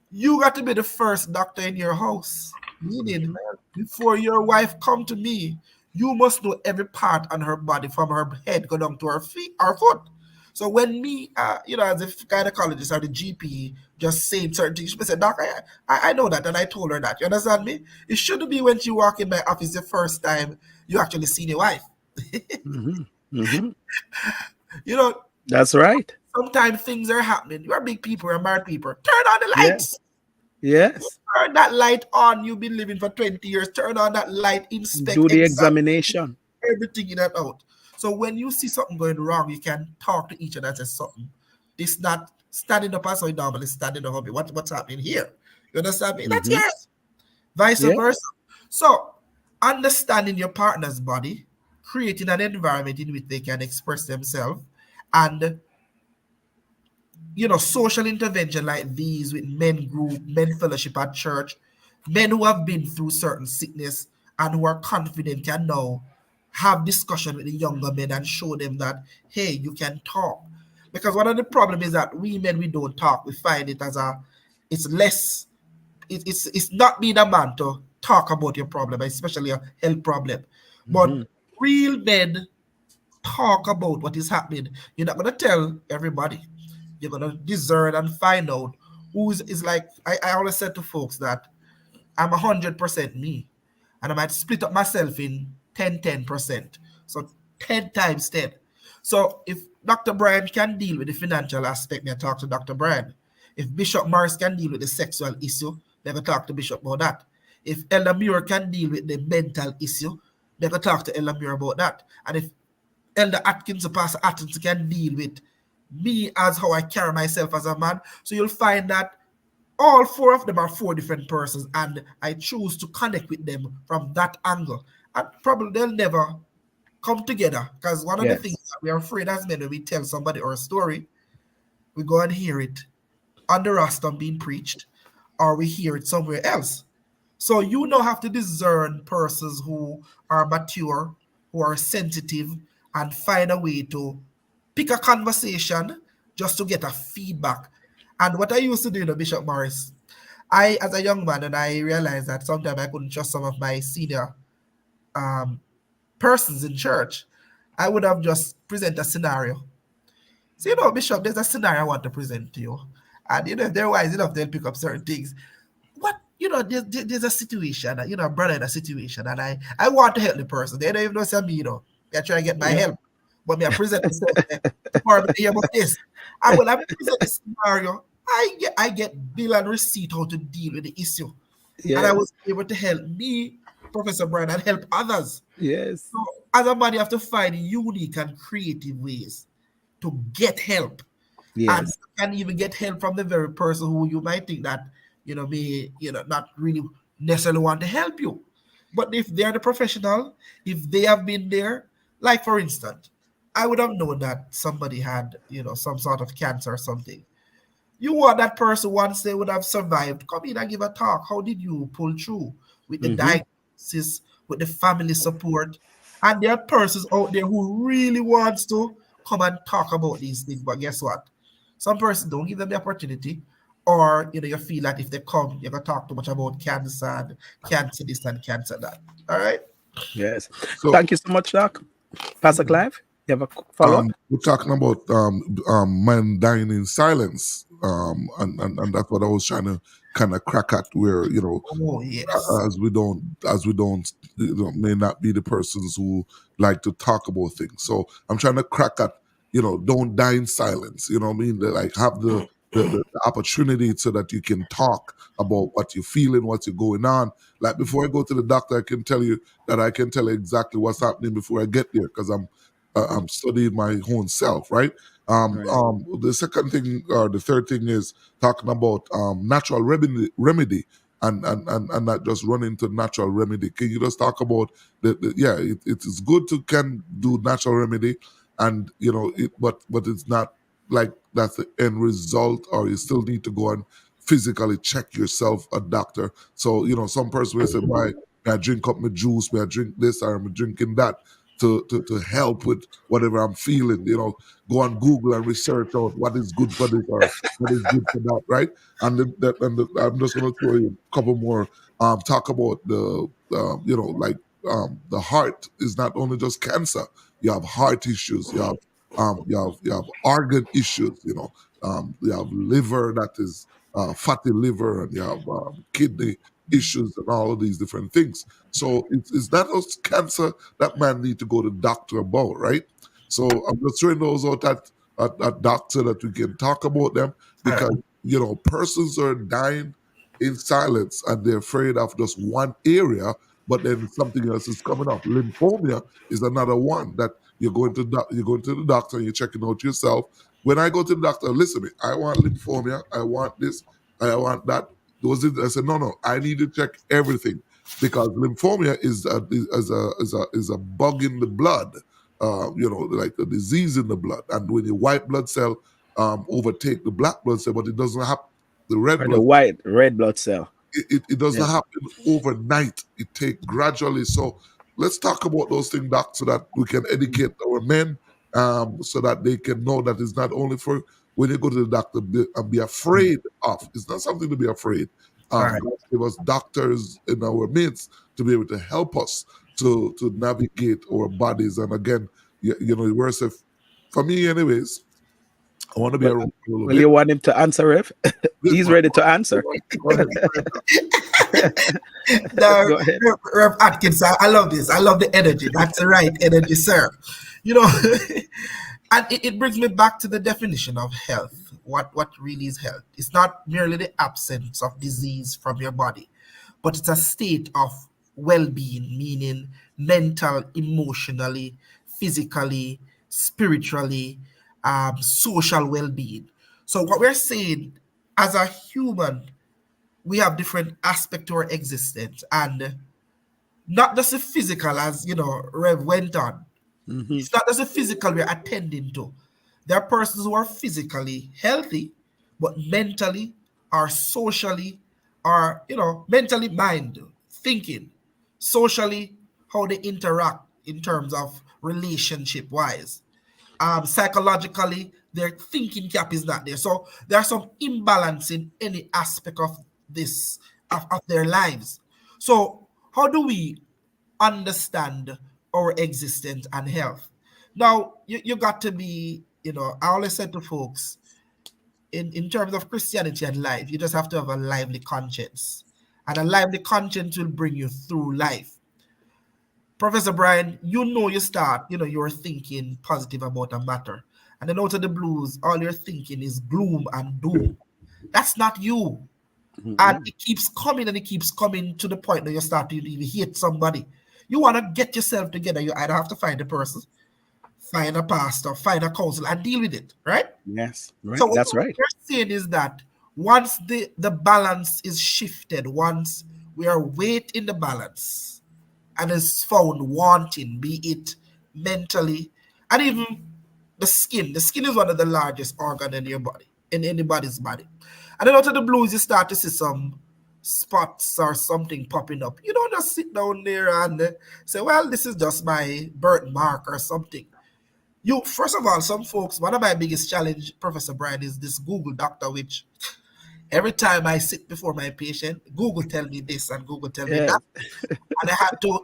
S6: you got to be the first doctor in your house. Meaning, before your wife come to me, you must know every part on her body from her head go down to her feet, her foot. So when me, as a gynecologist or the GP just saying certain things, she said, Doc, I know that, and I told her that. You understand me? It shouldn't be when she walk in my office the first time you actually see your wife.
S2: Hmm. Hmm.
S6: You know,
S2: That's right.
S6: sometimes things are happening. You're big people, you're married people. Turn on the
S2: Yeah.
S6: lights.
S2: Yes.
S6: Turn that light on. You've been living for 20 years. Turn on that light,
S2: Do
S6: inspect,
S2: the
S6: examine
S2: examination.
S6: everything in and out. So when you see something going wrong, you can talk to each other and say something. It's not standing up as I normally standing up. What's happening here? You understand me? That's
S2: Hmm.
S6: yours. Vice
S2: Yeah.
S6: versa. So understanding your partner's body, creating an environment in which they can express themselves, and social intervention like these with men group, men fellowship at church, men who have been through certain sickness and who are confident can now have discussion with the younger men and show them that, hey, you can talk. Because one of the problem is that we men, we don't talk. We find it as it's less, it's not being a man to talk about your problem, especially a health problem. But real men talk about what is happening. You're not gonna tell everybody. You're gonna discern and find out who's is like I always said to folks that I'm 100% me. And I might split up myself in 10%. So 10 times 10. So if Dr. Bryan can deal with the financial aspect, me I talk to Dr. Bryan. If Bishop Morris can deal with the sexual issue, they can talk to Bishop about that. If Elder Muir can deal with the mental issue, they can talk to Elder Muir about that. And if Elder Atkins or Pastor Atkins can deal with me as how I carry myself as a man. So you'll find that all four of them are four different persons, and I choose to connect with them from that angle. And probably they'll never come together because one of the things
S2: Yes.
S6: that we are afraid as men when we tell somebody our story, we go and hear it on the rostrum being preached, or we hear it somewhere else. So you now have to discern persons who are mature, who are sensitive, and find a way to pick a conversation just to get a feedback. And what I used to do, Bishop Morris, I, as a young man, and I realized that sometimes I couldn't trust some of my senior um, persons in church, I would have just present a scenario. So, Bishop, there's a scenario I want to present to you. And, if they're wise enough, they'll pick up certain things. What, there's a situation, a brother in a situation, and I want to help the person. They don't even know it's me, They're trying to get my
S2: Yeah.
S6: help. But me, I present myself, tomorrow, me hear about this. And when I present the scenario, I get bill and receipt how to deal with the issue. And I
S2: Yes.
S6: was able to help me, Professor Bryan, and help others.
S2: Yes.
S6: So as a man, you have to find unique and creative ways to get help. And
S2: Yes.
S6: you can even get help from the very person who you might think that, may, not really necessarily want to help you. But if they are the professional, if they have been there, like for instance, I would have known that somebody had, some sort of cancer or something. You want that person once they would have survived, come in and give a talk. How did you pull through with the
S2: Mm-hmm.
S6: diagnosis, with the family support? And there are persons out there who really wants to come and talk about these things. But guess what? Some person don't give them the opportunity, or you feel that if they come, you're gonna talk too much about cancer and cancer this and cancer that. All right.
S2: Yes.
S3: So
S2: Thank you so much, Doc. Pastor Clive, you have a follow up?
S3: we're talking about men dying in silence, and that's what I was trying to kind of crack at, where
S6: Oh yes.
S3: as we don't may not be the persons who like to talk about things. So I'm trying to crack at, don't die in silence. You know what I mean? Like, have the opportunity so that you can talk about what you're feeling, what's going on. Like, before I go to the doctor, I can tell you that I can tell you exactly what's happening before I get there, because I'm studying my own self, right?
S2: Right.
S3: The second thing, or the third thing, is talking about natural remedy, and not just run into natural remedy. Can you just talk about yeah, it is good to can do natural remedy, and but it's not like that's the end result, or you still need to go and physically check yourself, a doctor. So some person will say, "Why? May I drink up my juice? May I drink this, or am I drinking that?" To help with whatever I'm feeling. Go on Google and research out what is good for this or what is good for that, right? I'm just going to throw you a couple more. Talk about the heart is not only just cancer. You have heart issues. You have organ issues. You have liver that is fatty liver, and you have kidney issues, and all of these different things. So it's not just cancer that man need to go to doctor about, right? So I'm just throwing those out at doctor, that we can talk about them, because persons are dying in silence, and they're afraid of just one area, but then something else is coming up. Lymphomia is another one that you're going to the doctor and you're checking out yourself. When I go to the doctor, listen, to me, I want lymphomia, I want this, I want that. I said, no, I need to check everything, because lymphomia is a bug in the blood, like a disease in the blood. And when your white blood cell overtake the black blood cell, but it doesn't happen. The red
S2: Or the
S3: blood,
S2: white red blood cell.
S3: it doesn't
S2: Yeah.
S3: happen overnight. It takes gradually. So let's talk about those things, Doc, so that we can educate our men, so that they can know that it's not only for when you go to the doctor and be afraid of. It's not something to be afraid.
S6: All right.
S3: God gave us doctors in our midst to be able to help us to navigate our bodies. And again, you know, the words of, for me, anyways, I want to be
S2: Well,
S3: around a little
S2: will
S3: bit.
S2: you want him to answer, Rev?
S3: Good,
S2: He's
S3: man.
S2: ready to answer.
S3: Go ahead.
S6: Now,
S2: Go ahead.
S6: Rev Atkins, I love this. I love the energy. That's the right energy, sir. You know, and it brings me back to the definition of health. What really is health? It's not merely the absence of disease from your body, but it's a state of well-being, meaning mental, emotionally, physically, spiritually, social well-being. So what we're saying as a human, we have different aspects to our existence, and not just the physical, as you know, Rev went on.
S2: Hmm.
S6: It's not just the physical we're attending to. There are persons who are physically healthy, but mentally or socially, or mentally mind, thinking, socially, how they interact in terms of relationship wise. Psychologically, their thinking cap is not there. So there's some imbalance in any aspect of this of their lives. So how do we understand our existence and health? Now, you got to be, I always said to folks, in terms of Christianity and life, you just have to have a lively conscience. And a lively conscience will bring you through life. Professor Bryan, you start, you're thinking positive about a matter. And then out of the blues, all you're thinking is gloom and doom. That's not you. And
S2: Hmm.
S6: it keeps coming and it keeps coming to the point that you start to even hate somebody. You want to get yourself together. You either have to find a person, find a pastor, find a counselor, and deal with it, right?
S2: Yes,
S6: So
S2: right.
S6: what
S2: That's right.
S6: we're saying is that once the balance is shifted, once we are weight in the balance and is found wanting, be it mentally, and even the skin. The skin is one of the largest organ in your body, in anybody's body. And then out of the blues, you start to see some spots or something popping up. You don't just sit down there and say, well, this is just my birthmark or something. You first of all, some folks, one of my biggest challenge, Professor Bryan, is this Google doctor, which every time I sit before my patient, Google tell me this and Google tell me that.
S2: Yes,
S6: And I had to,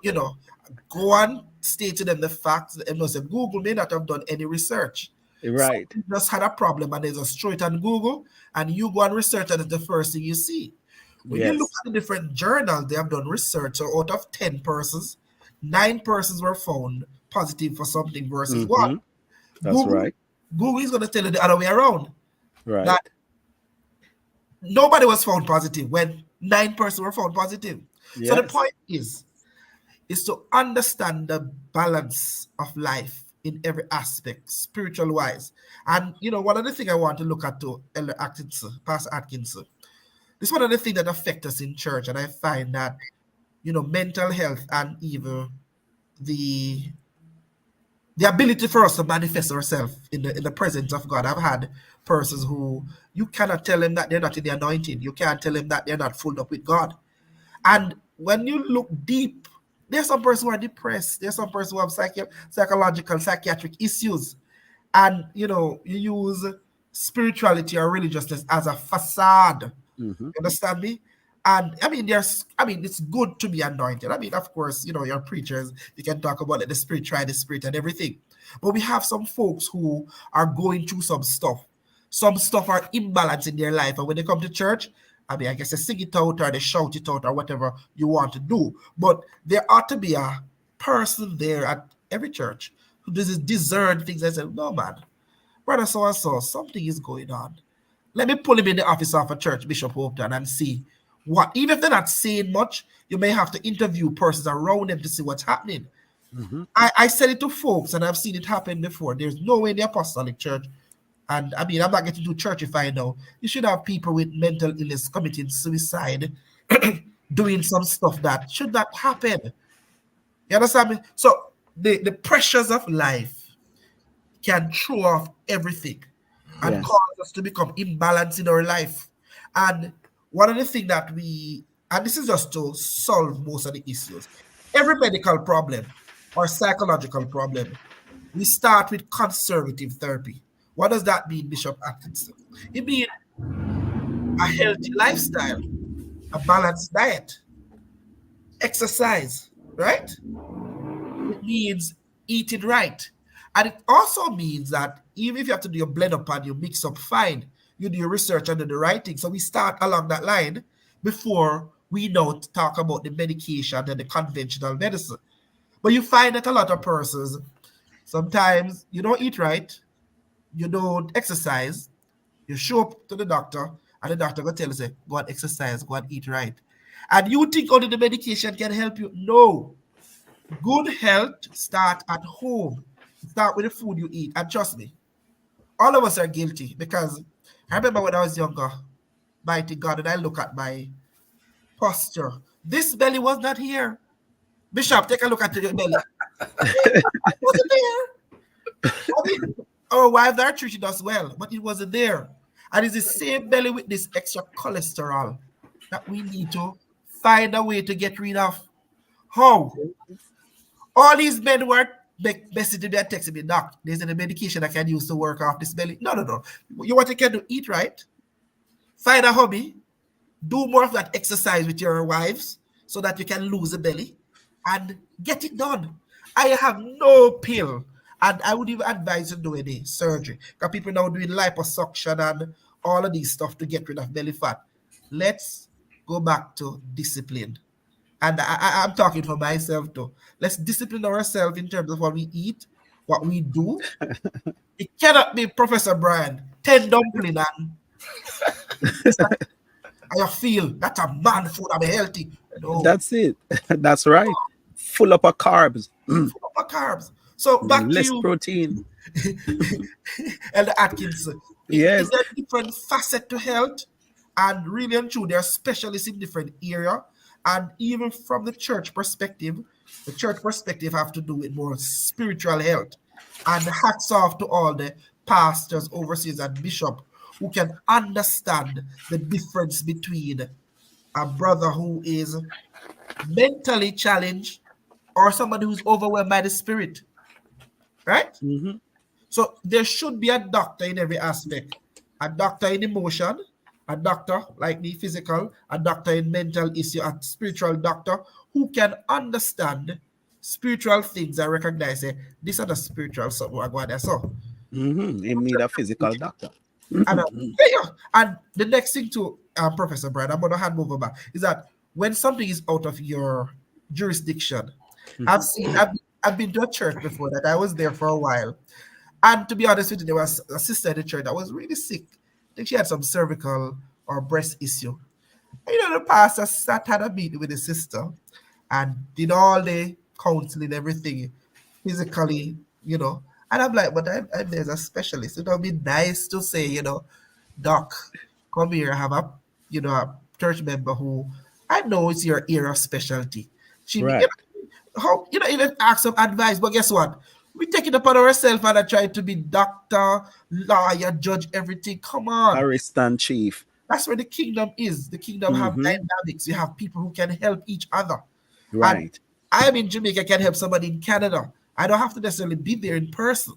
S6: go and state to them the facts. And say Google may not have done any research.
S2: right.
S6: Somebody just had a problem and they just throw it on Google, and you go and research, and it's the first thing you see. When you look
S2: Yes.
S6: at the different journals, they have done research. So out of 10 persons, 9 persons were found positive for something versus one.
S2: Hmm. That's
S6: Google,
S2: right.
S6: Google is going to tell you the other way around.
S2: Right.
S6: That nobody was found positive when 9 persons were found positive. So the
S2: Yes.
S6: point is to understand the balance of life in every aspect, spiritual wise. And one of the things I want to look at to Elder Atkinson, Pastor Atkinson, this is one of the things that affect us in church, and I find that mental health and even the ability for us to manifest ourselves in the presence of God. I've had persons who you cannot tell them that they're not in the anointing. You can't tell them that they're not filled up with God. And when you look deep, there's some persons who are depressed. There's some persons who have psychological, psychiatric issues. And, you use spirituality or religiousness as a facade.
S2: Hmm.
S6: You understand me? And it's good to be anointed. I mean, of course, your preachers, you can talk about it, the spirit, try the spirit and everything. But we have some folks who are going through some stuff. Some stuff are imbalanced in their life. And when they come to church, I guess they sing it out or they shout it out or whatever you want to do. But there ought to be a person there at every church who does discern things and say, no, man, brother so and so, something is going on. Let me pull him in the office of a church, Bishop Hopeton, and see what, even if they're not saying much, you may have to interview persons around them to see what's happening.
S2: Hmm.
S6: I said it to folks, and I've seen it happen before. There's no way in the apostolic church, and I'm not getting to church if I know. You should have people with mental illness committing suicide, doing some stuff that should not happen. You understand me? So the pressures of life can throw off everything. and
S2: Yes.
S6: cause us to become imbalanced in our life. And one of the things that and this is just to solve most of the issues, every medical problem or psychological problem, we start with conservative therapy. What does that mean, Bishop Atkinson? It means a healthy lifestyle, a balanced diet, exercise, right? It means eating right. And it also means that even if you have to do your blend up and you mix up fine, you do your research and do the right thing. So we start along that line before we now talk about the medication and the conventional medicine. But you find that a lot of persons, sometimes you don't eat right, you don't exercise, you show up to the doctor, and the doctor will tell you, say, go and exercise, go and eat right. And you think only the medication can help you. No. Good health start at home. Start with the food you eat. And trust me, all of us are guilty because I remember when I was younger, mighty God, and I look at my posture. This belly was not here. Bishop, take a look at your belly. It wasn't there. I mean, our wives are treating us well, but it wasn't there. And it's the same belly with this extra cholesterol that we need to find a way to get rid of. How? All these men were best to be texting me, doc. There's a medication I can use to work off this belly. No, no, no. You want to can do eat right, find a hobby, do more of that exercise with your wives so that you can lose the belly and get it done. I have no pill. And I would even advise you do any surgery. Because people now doing liposuction and all of these stuff to get rid of belly fat. Let's go back to discipline. And I'm talking for myself too. Let's discipline ourselves in terms of what we eat, what we do. It cannot be Professor Bryan, 10 dumpling and I feel that's a man food, I'm healthy. No,
S2: That's it. That's right. Full up of carbs.
S6: full of carbs. So back to
S2: Less
S6: you,
S2: protein.
S6: Elder Atkinson. Is
S2: Yes.
S6: there different facet to health? And really and true, there are specialists in different area. And even from the church perspective have to do with more spiritual health. And hats off to all the pastors, overseers, and bishop who can understand the difference between a brother who is mentally challenged or somebody who's overwhelmed by the spirit, right?
S2: Mhm.
S6: So there should be a doctor in every aspect. A doctor in emotion, a doctor like me physical, a doctor in mental issue, a spiritual doctor who can understand spiritual things and recognize this is the spiritual something I got there. So
S2: Him need a physical doctor.
S6: and yeah. And the next thing to Professor Bryan, I'm gonna hand over back, is that when something is out of your jurisdiction, I've been to a church before that I was there for a while. And to be honest with you, there was a sister in the church that was really sick. I think she had some cervical or breast issue. And, the pastor had a meeting with the sister and did all the counseling, everything physically, And I'm like, but I'm there's a specialist. It would be nice to say, doc, come here, have a church member who I know it's your area of specialty. She,
S2: Right.
S6: even ask some advice, but guess what? We take it upon ourselves and I try to be doctor, lawyer, judge, everything. Come on.
S2: Aristan chief.
S6: That's where the kingdom is. The kingdom have dynamics. You have people who can help each other. And
S2: Right.
S6: I am in Jamaica, can help somebody in Canada. I don't have to necessarily be there in person.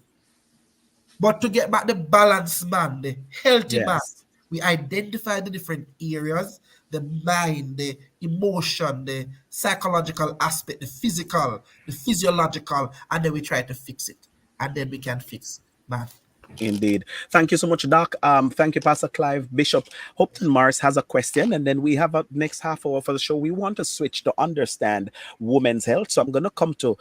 S6: But to get back the balanced man, the healthy man,
S2: Yes.
S6: we identify the different areas, the mind, the emotion, the psychological aspect, the physical, the physiological, and then we try to fix it. And then we can fix man.
S2: Indeed. Thank you so much, Doc. Thank you, Pastor Clive. Bishop Hopton Morris has a question, and then we have a next half hour for the show. We want to switch to understand women's health. So I'm going to come to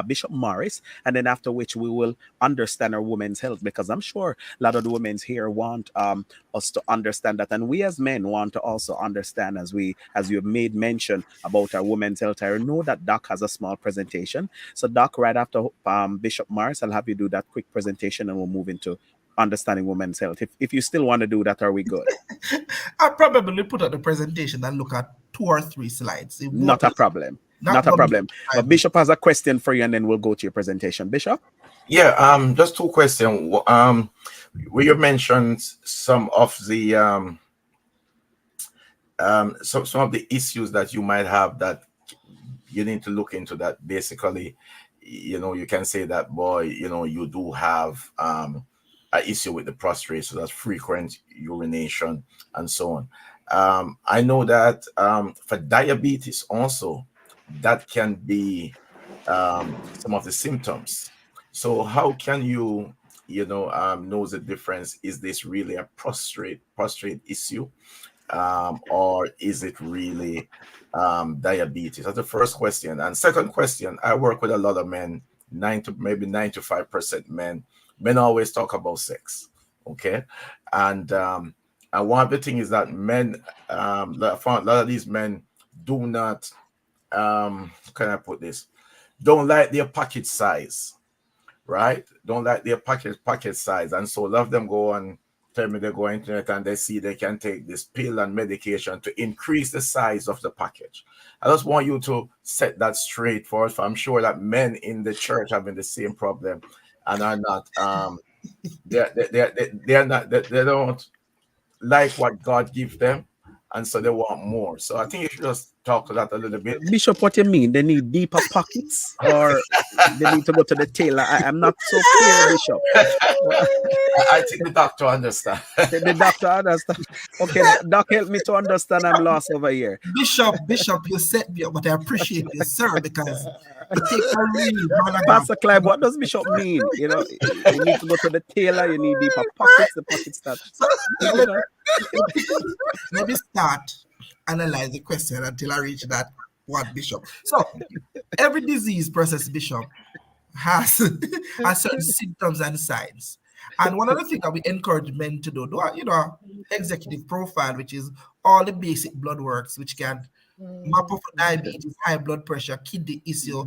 S2: Bishop Morris, and then after which we will understand our women's health, because I'm sure a lot of the women here want us to understand that, and we as men want to also understand as you have made mention about our women's health. I know that Doc has a small presentation. So Doc, right after Bishop Morris, I'll have you do that quick presentation and we'll move into understanding women's health. If you still want to do that, are we good?
S6: I'll probably put out the presentation and look at 2 or 3 slides.
S2: Not a problem. Not a
S6: going to
S2: problem. But
S6: time.
S2: Bishop has a question for you, and then we'll go to your presentation. Bishop?
S5: Yeah, just two questions. Where you mentioned some of the some of the issues that you might have that you need to look into, that basically, you can say that, boy, you do have an issue with the prostate, so that's frequent urination and so on. I know that for diabetes also, that can be some of the symptoms. So how can you know the difference? Is this really a prostate issue, or is it really diabetes? That's the first question. And second question, I work with a lot of men, 95% men. Men always talk about sex, okay? And one of the things is that men, a lot of these men do not, how can I put this? Don't like their pocket size, right? Don't like their pocket size. And so a lot of them go and tell me they go on internet and they see they can take this pill and medication to increase the size of the package. I just want you to set that straight for us. I'm sure that men in the church having the same problem and are not they're not they don't like what God gives them, and so they want more. So I think you should just talk to that a little bit.
S2: Bishop, what you mean? They need deeper pockets, or they need to go to the tailor? I'm not so clear, Bishop.
S5: I think the doctor understand.
S2: The doctor understand. Okay, doc, help me to understand. I'm lost over here.
S6: Bishop, you set me up, but I appreciate you, sir, because it takes a real man.
S2: Pastor Clive, what does Bishop mean? You need to go to the tailor. You need deeper pockets. The pockets that.
S6: So, let me start analyze the question until I reach that one, Bishop. So every disease process, Bishop, has certain symptoms and signs. And one of the things that we encourage men to do executive profile, which is all the basic blood works, which can map up diabetes, high blood pressure, kidney issue,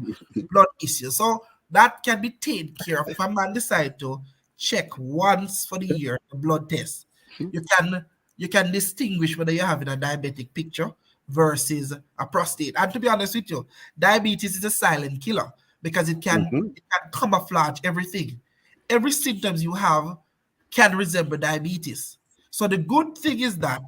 S6: blood issue. So that can be taken care of if a man decide to check once for the year the blood test. You can distinguish whether you're having a diabetic picture versus a prostate. And to be honest with you, diabetes is a silent killer because it can camouflage everything. Every symptoms you have can resemble diabetes. So the good thing is that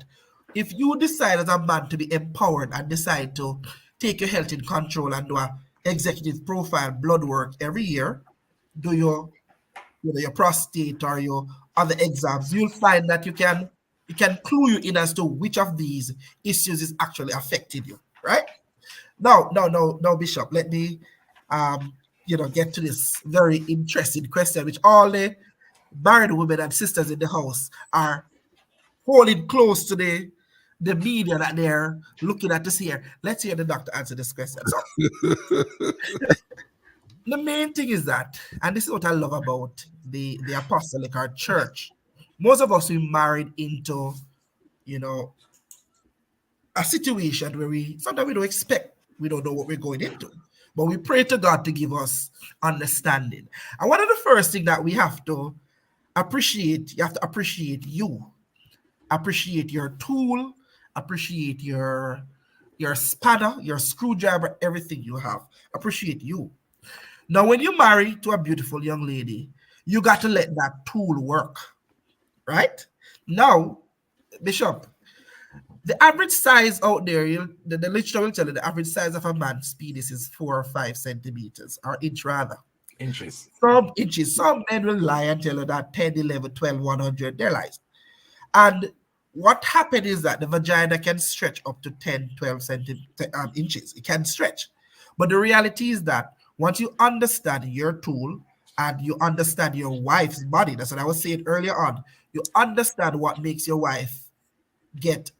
S6: if you decide as a man to be empowered and decide to take your health in control and do a executive profile blood work every year, do your prostate or your other exams, you'll find that it can clue you in as to which of these issues is actually affecting you, right? No, Bishop, let me get to this very interesting question, which all the married women and sisters in the house are holding close to the media that they're looking at this here. Let's hear the doctor answer this question. So the main thing is that, and this is what I love about the apostolic or church, most of us we married into a situation where sometimes we don't expect, we don't know what we're going into, but we pray to God to give us understanding. And one of the first things that we have to appreciate, you have to appreciate appreciate your tool, appreciate your spanner, your screwdriver, everything you have. Appreciate you. Now, when you marry to a beautiful young lady, you got to let that tool work, right? Now, Bishop, the average size out there, the literature will tell you the average size of a man's penis is 4 or 5 centimeters, or inch rather.
S5: Inches.
S6: Some inches. Some men will lie and tell you that 10, 11, 12, 100, they're lies. And what happened is that the vagina can stretch up to 10, 12 inches. It can stretch. But the reality is that once you understand your tool and you understand your wife's body, that's what I was saying earlier on, you understand what makes your wife get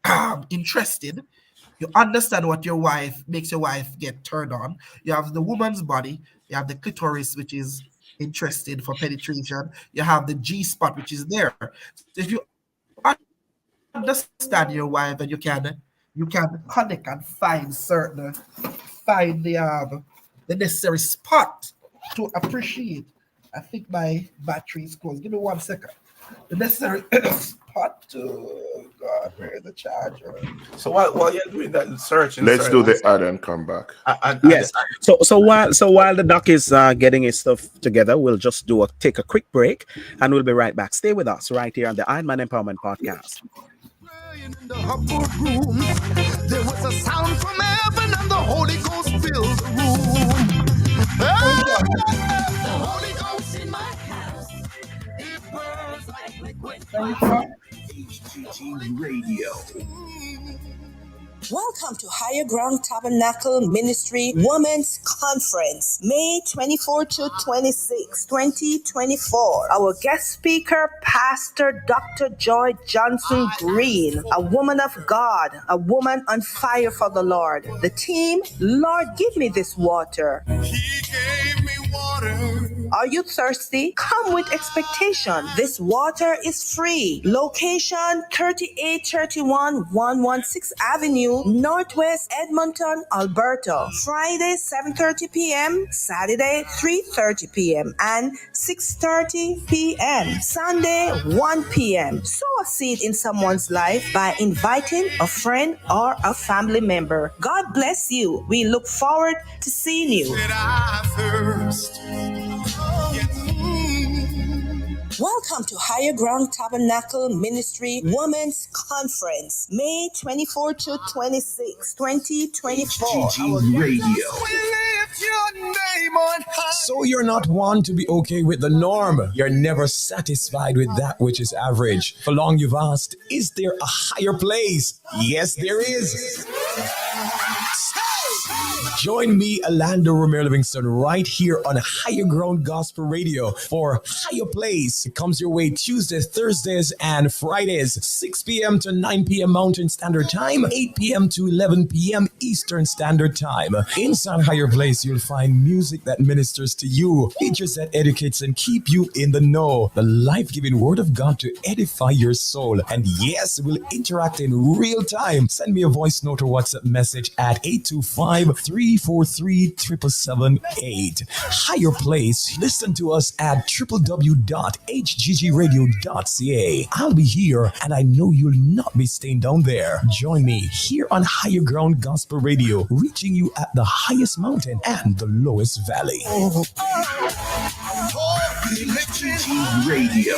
S6: interested. You understand what makes your wife get turned on. You have the woman's body, you have the clitoris, which is interested for penetration. You have the G spot, which is there. So if you understand your wife, and you can connect and find the necessary spot to appreciate. I think my battery is closed. Give me 1 second. the necessary spot to God. Where is the charger?
S5: So while you're doing that searching,
S4: Let's
S5: sorry,
S4: do the ad and come back.
S2: Yes. So while the doc is getting his stuff together, we'll just take a quick break, and we'll be right back. Stay with us right here on the Iron Man Empowerment Podcast.
S1: In the upper room, there was a sound from heaven, and the Holy Ghost filled the room. The Holy Ghost in my house, it burns like liquid fire. HGG Radio.
S9: Welcome to Higher Ground Tabernacle Ministry Women's Conference, May 24 to 26, 2024. Our guest speaker, Pastor Dr. Joy Johnson Green, a woman of God, a woman on fire for the Lord. The team, Lord, give me this water.
S1: He gave me water.
S9: Are you thirsty? Come with expectation. This water is free. Location 3831 116 Avenue, Northwest Edmonton, Alberta. Friday 7:30 p.m., Saturday 3:30 p.m. and 6:30 p.m. Sunday 1 p.m. Sow a seed in someone's life by inviting a friend or a family member. God bless you. We look forward to seeing you.
S1: Did I thirst?
S9: Welcome to Higher Ground Tabernacle Ministry Women's Conference, May 24 to 26, 2024.
S1: Radio. We lift your name on high.
S10: So you're not one to be okay with the norm. You're never satisfied with that which is average. For long you've asked, is there a higher place? Yes, there is. Join me, Alando Romero Livingston, right here on Higher Ground Gospel Radio for Higher Place. It comes your way Tuesdays, Thursdays, and Fridays, 6 p.m. to 9 p.m. Mountain Standard Time, 8 p.m. to 11 p.m. Eastern Standard Time. Inside Higher Place, you'll find music that ministers to you, features that educates and keep you in the know, the life-giving Word of God to edify your soul. And yes, we'll interact in real time. Send me a voice note or WhatsApp message at 825-343-7778. Higher Place. Listen to us at www.hggradio.ca. I'll be here, and I know you'll not be staying down there. Join me here on Higher Ground Gospel Radio, reaching you at the highest mountain and the lowest valley.
S1: HGG Radio.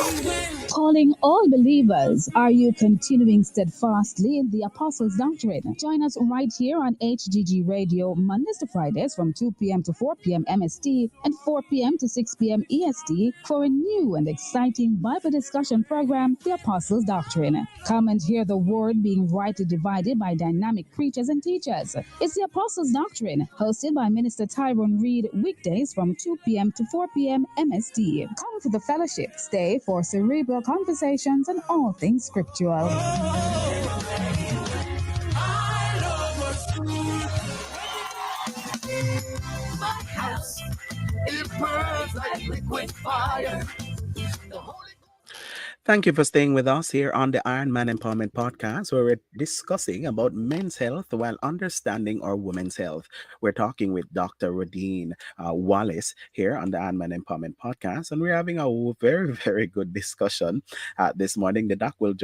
S11: Calling all believers, are you continuing steadfastly in the Apostles' Doctrine? Join us right here on HGG Radio, Mondays to Fridays from 2 p.m. to 4 p.m. MST and 4 p.m. to 6 p.m. EST for a new and exciting Bible discussion program, The Apostles' Doctrine. Come and hear the word being rightly divided by dynamic preachers and teachers. It's The Apostles' Doctrine, hosted by Minister Tyrone Reed, weekdays from 2 p.m. to 4 p.m. MST. Come for the fellowship, stay for cerebral conversations and all things scriptural.
S1: My house, it burns like liquid fire. The Holy
S2: Thank you for staying with us here on the Iron Man Empowerment Podcast, where we're discussing about men's health while understanding our women's health. We're talking with Dr. Rodine Wallace here on the Iron Man Empowerment Podcast, and we're having a very, very good discussion this morning. The doc will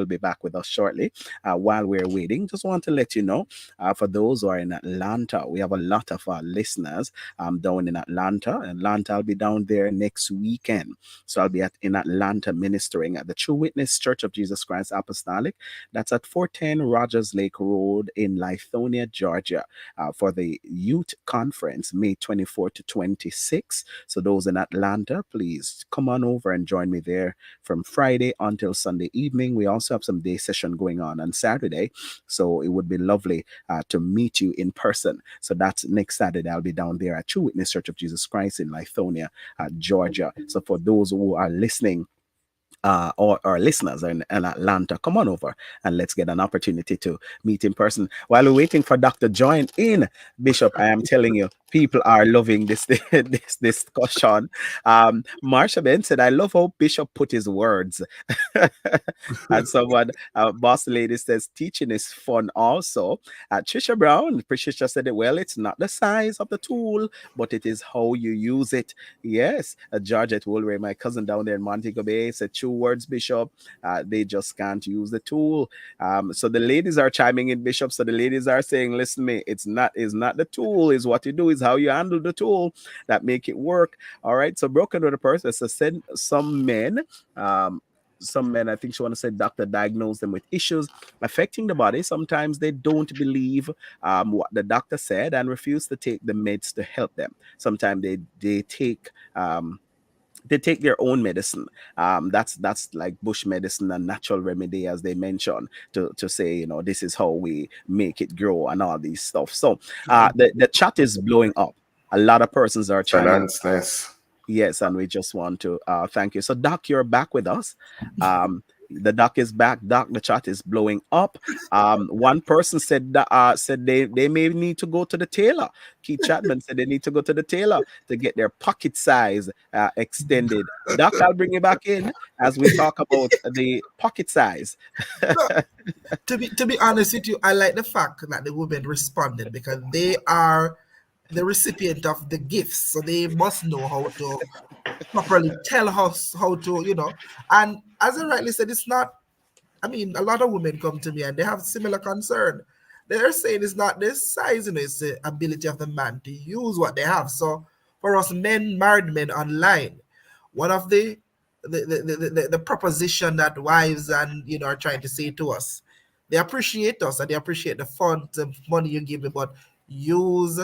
S2: be back with us shortly. While we're waiting, just want to let you know, for those who are in Atlanta, we have a lot of our listeners down in Atlanta. I'll be down there next weekend. So I'll be in Atlanta ministering at the True Witness Church of Jesus Christ Apostolic. That's at 410 Rogers Lake Road in Lithonia, Georgia, for the Youth Conference, May 24 to 26. So those in Atlanta, please come on over and join me there from Friday until Sunday evening. We also have some day session going on Saturday, so it would be lovely to meet you in person. So that's next Saturday. I'll be down there at True Witness Church of Jesus Christ in Lithonia, Georgia. So for those who are listening, or listeners in Atlanta, come on over and let's get an opportunity to meet in person. While we're waiting for Dr. Join in, Bishop, I am telling you, People are loving this this discussion. Marsha Ben said, "I love how Bishop put his words." And someone, boss lady says, "Teaching is fun." Also, Trisha Brown, Patricia said it well. It's not the size of the tool, but it is how you use it. Yes, Georgette Woolray, my cousin down there in Montego Bay, said, "True words, Bishop. They just can't use the tool." So the ladies are chiming in, Bishop. So the ladies are saying, "Listen, me, it's not the tool, is what you do, is how you handle the tool that make it work." All right. So broken with a person. So said um, some men, I think she want to say, doctor diagnosed them with issues affecting the body. Sometimes they don't believe what the doctor said and refuse to take the meds to help them. Sometimes they take their own medicine. That's like bush medicine and natural remedy, as they mentioned, to say, this is how we make it grow and all these stuff. So the chat is blowing up. A lot of persons are chiming.
S4: Finance.
S2: Yes, and we just want to thank you. So, Doc, you're back with us. The Doc is back. Doc, the chat is blowing up. One person said said they may need to go to the tailor. Keith Chapman said they need to go to the tailor to get their pocket size extended. Doc, I'll bring you back in as we talk about the pocket size.
S6: To be honest with you, I like the fact that the women responded because they are the recipient of the gifts, so they must know how to properly tell us how to, And as I rightly said, it's not. I mean, a lot of women come to me and they have similar concern. They're saying it's not the size, it's the ability of the man to use what they have. So for us men, married men online, one of the proposition that wives and are trying to say to us, they appreciate us and they appreciate the fun, the money you give me, but use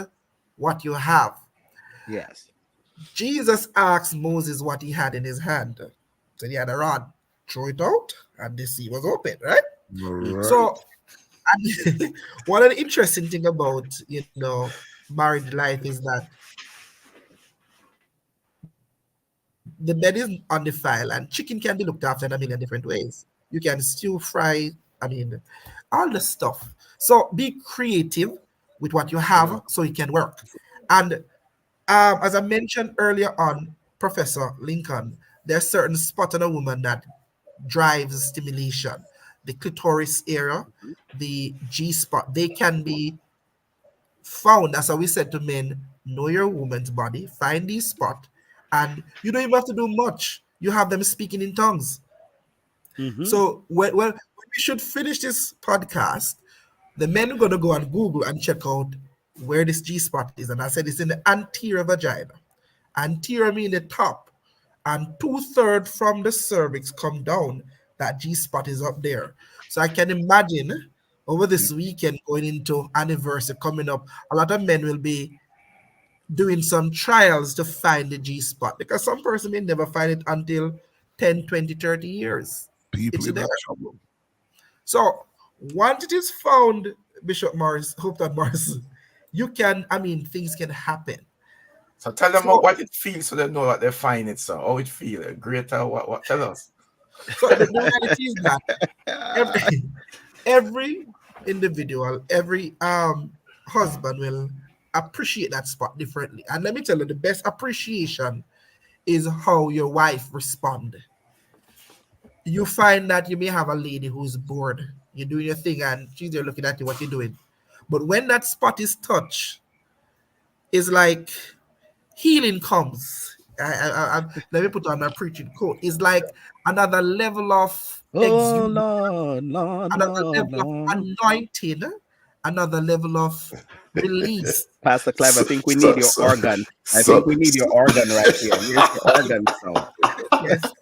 S6: what you have.
S2: Yes.
S6: Jesus asked Moses what he had in his hand. So he had a rod, throw it out, and the sea was open, right?
S3: All right.
S6: So and one of the interesting thing about married life is that the bed is undefiled and chicken can be looked after in a million different ways. You can stew, fry, I mean, all the stuff. So be creative with what you have so it can work. And as I mentioned earlier on, Professor Lincoln, there's certain spot on a woman that drives stimulation. The clitoris area, the G spot, they can be found. That's how we said to men, know your woman's body, find these spot, and you don't even have to do much. You have them speaking in tongues. So when we should finish this podcast, the men are gonna go and Google and check out where this G spot is. And I said it's in the anterior vagina. Anterior mean the top, and 2/3 from the cervix come down. That G spot is up there. So I can imagine over this weekend going into anniversary coming up, a lot of men will be doing some trials to find the G spot because some person may never find it until 10, 20, 30 years.
S3: People
S6: It's
S3: in
S6: there.
S3: that trouble.
S6: So once it is found, Bishop Morris, Hope that Morris, things can happen.
S5: So tell them
S6: So,
S5: what it feels so they know what they find it. So how it feel, greater. What? Tell us.
S6: so the reality is that every individual, every husband will appreciate that spot differently. And let me tell you, the best appreciation is how your wife respond. You find that you may have a lady who's bored. You're doing your thing and she's there looking at you, what you're doing. But when that spot is touched, it's like healing comes. Let me put on a preaching quote. It's like another level of
S2: Oh,
S6: exude,
S2: Lord, Lord,
S6: another
S2: Lord,
S6: level of
S2: Lord.
S6: anointing, another level of release.
S2: Pastor Clive, I
S4: So,
S2: think we need
S4: so,
S2: your
S4: so,
S2: organ. I think
S4: so,
S2: we need your
S4: so,
S2: organ right here. Where's your organ sound?
S6: Yes.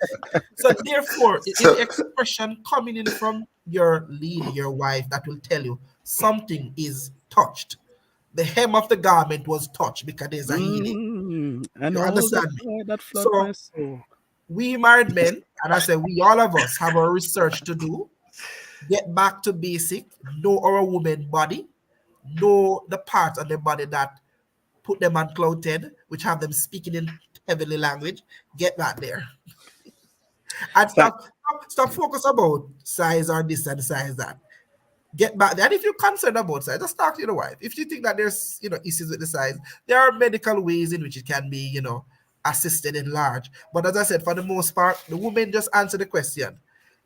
S6: So therefore, it's the expression coming in from your lady, your wife, that will tell you something is touched. The hem of the garment was touched because there's a healing.
S2: And
S6: You
S2: all the
S6: understand me?
S2: joy that flood
S6: So
S2: my soul.
S6: we married men, and I said we all of us have our research to do. Get back to basic, know our woman body, know the parts of the body that put them on cloud 10, which have them speaking in heavenly language. Get that there. And
S2: Thank,
S6: stop focus about size or this and size that. get back there. And if you're concerned about size, just talk to your wife. If you think that there's issues with the size, there are medical ways in which it can be assisted enlarged. But as I said, for the most part, the women just answer the question.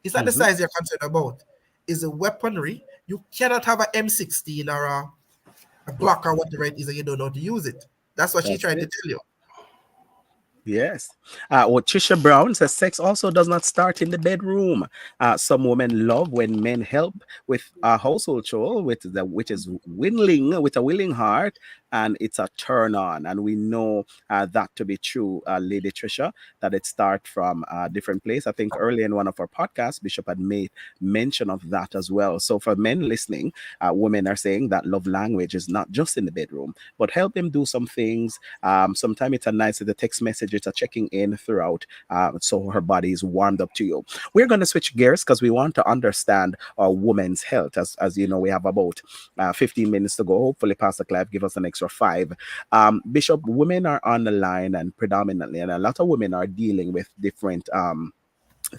S6: It's not the
S2: Hmm.
S6: size you're concerned about. Is the weaponry. You cannot have a M16 or a Glock or whatever it is, and you don't know how to use it. That's what she's
S2: That's
S6: trying to
S2: it.
S6: tell you.
S2: Yes. What Trisha Brown says, sex also does not start in the bedroom. Some women love when men help with a household chore, which is willing with a willing heart, and it's a turn on. And we know that to be true, Lady Trisha, that it starts from a different place. I think earlier in one of our podcasts, Bishop had made mention of that as well. So for men listening, women are saying that love language is not just in the bedroom, but help them do some things. Sometimes it's a nice the text message, it's a checking in throughout, so her body is warmed up to you. We're going to switch gears because we want to understand our women's health. As you know, we have about 15 minutes to go. Hopefully, Pastor Clive give us an extra five. Bishop, women are on the line and predominantly, and a lot of women are dealing with different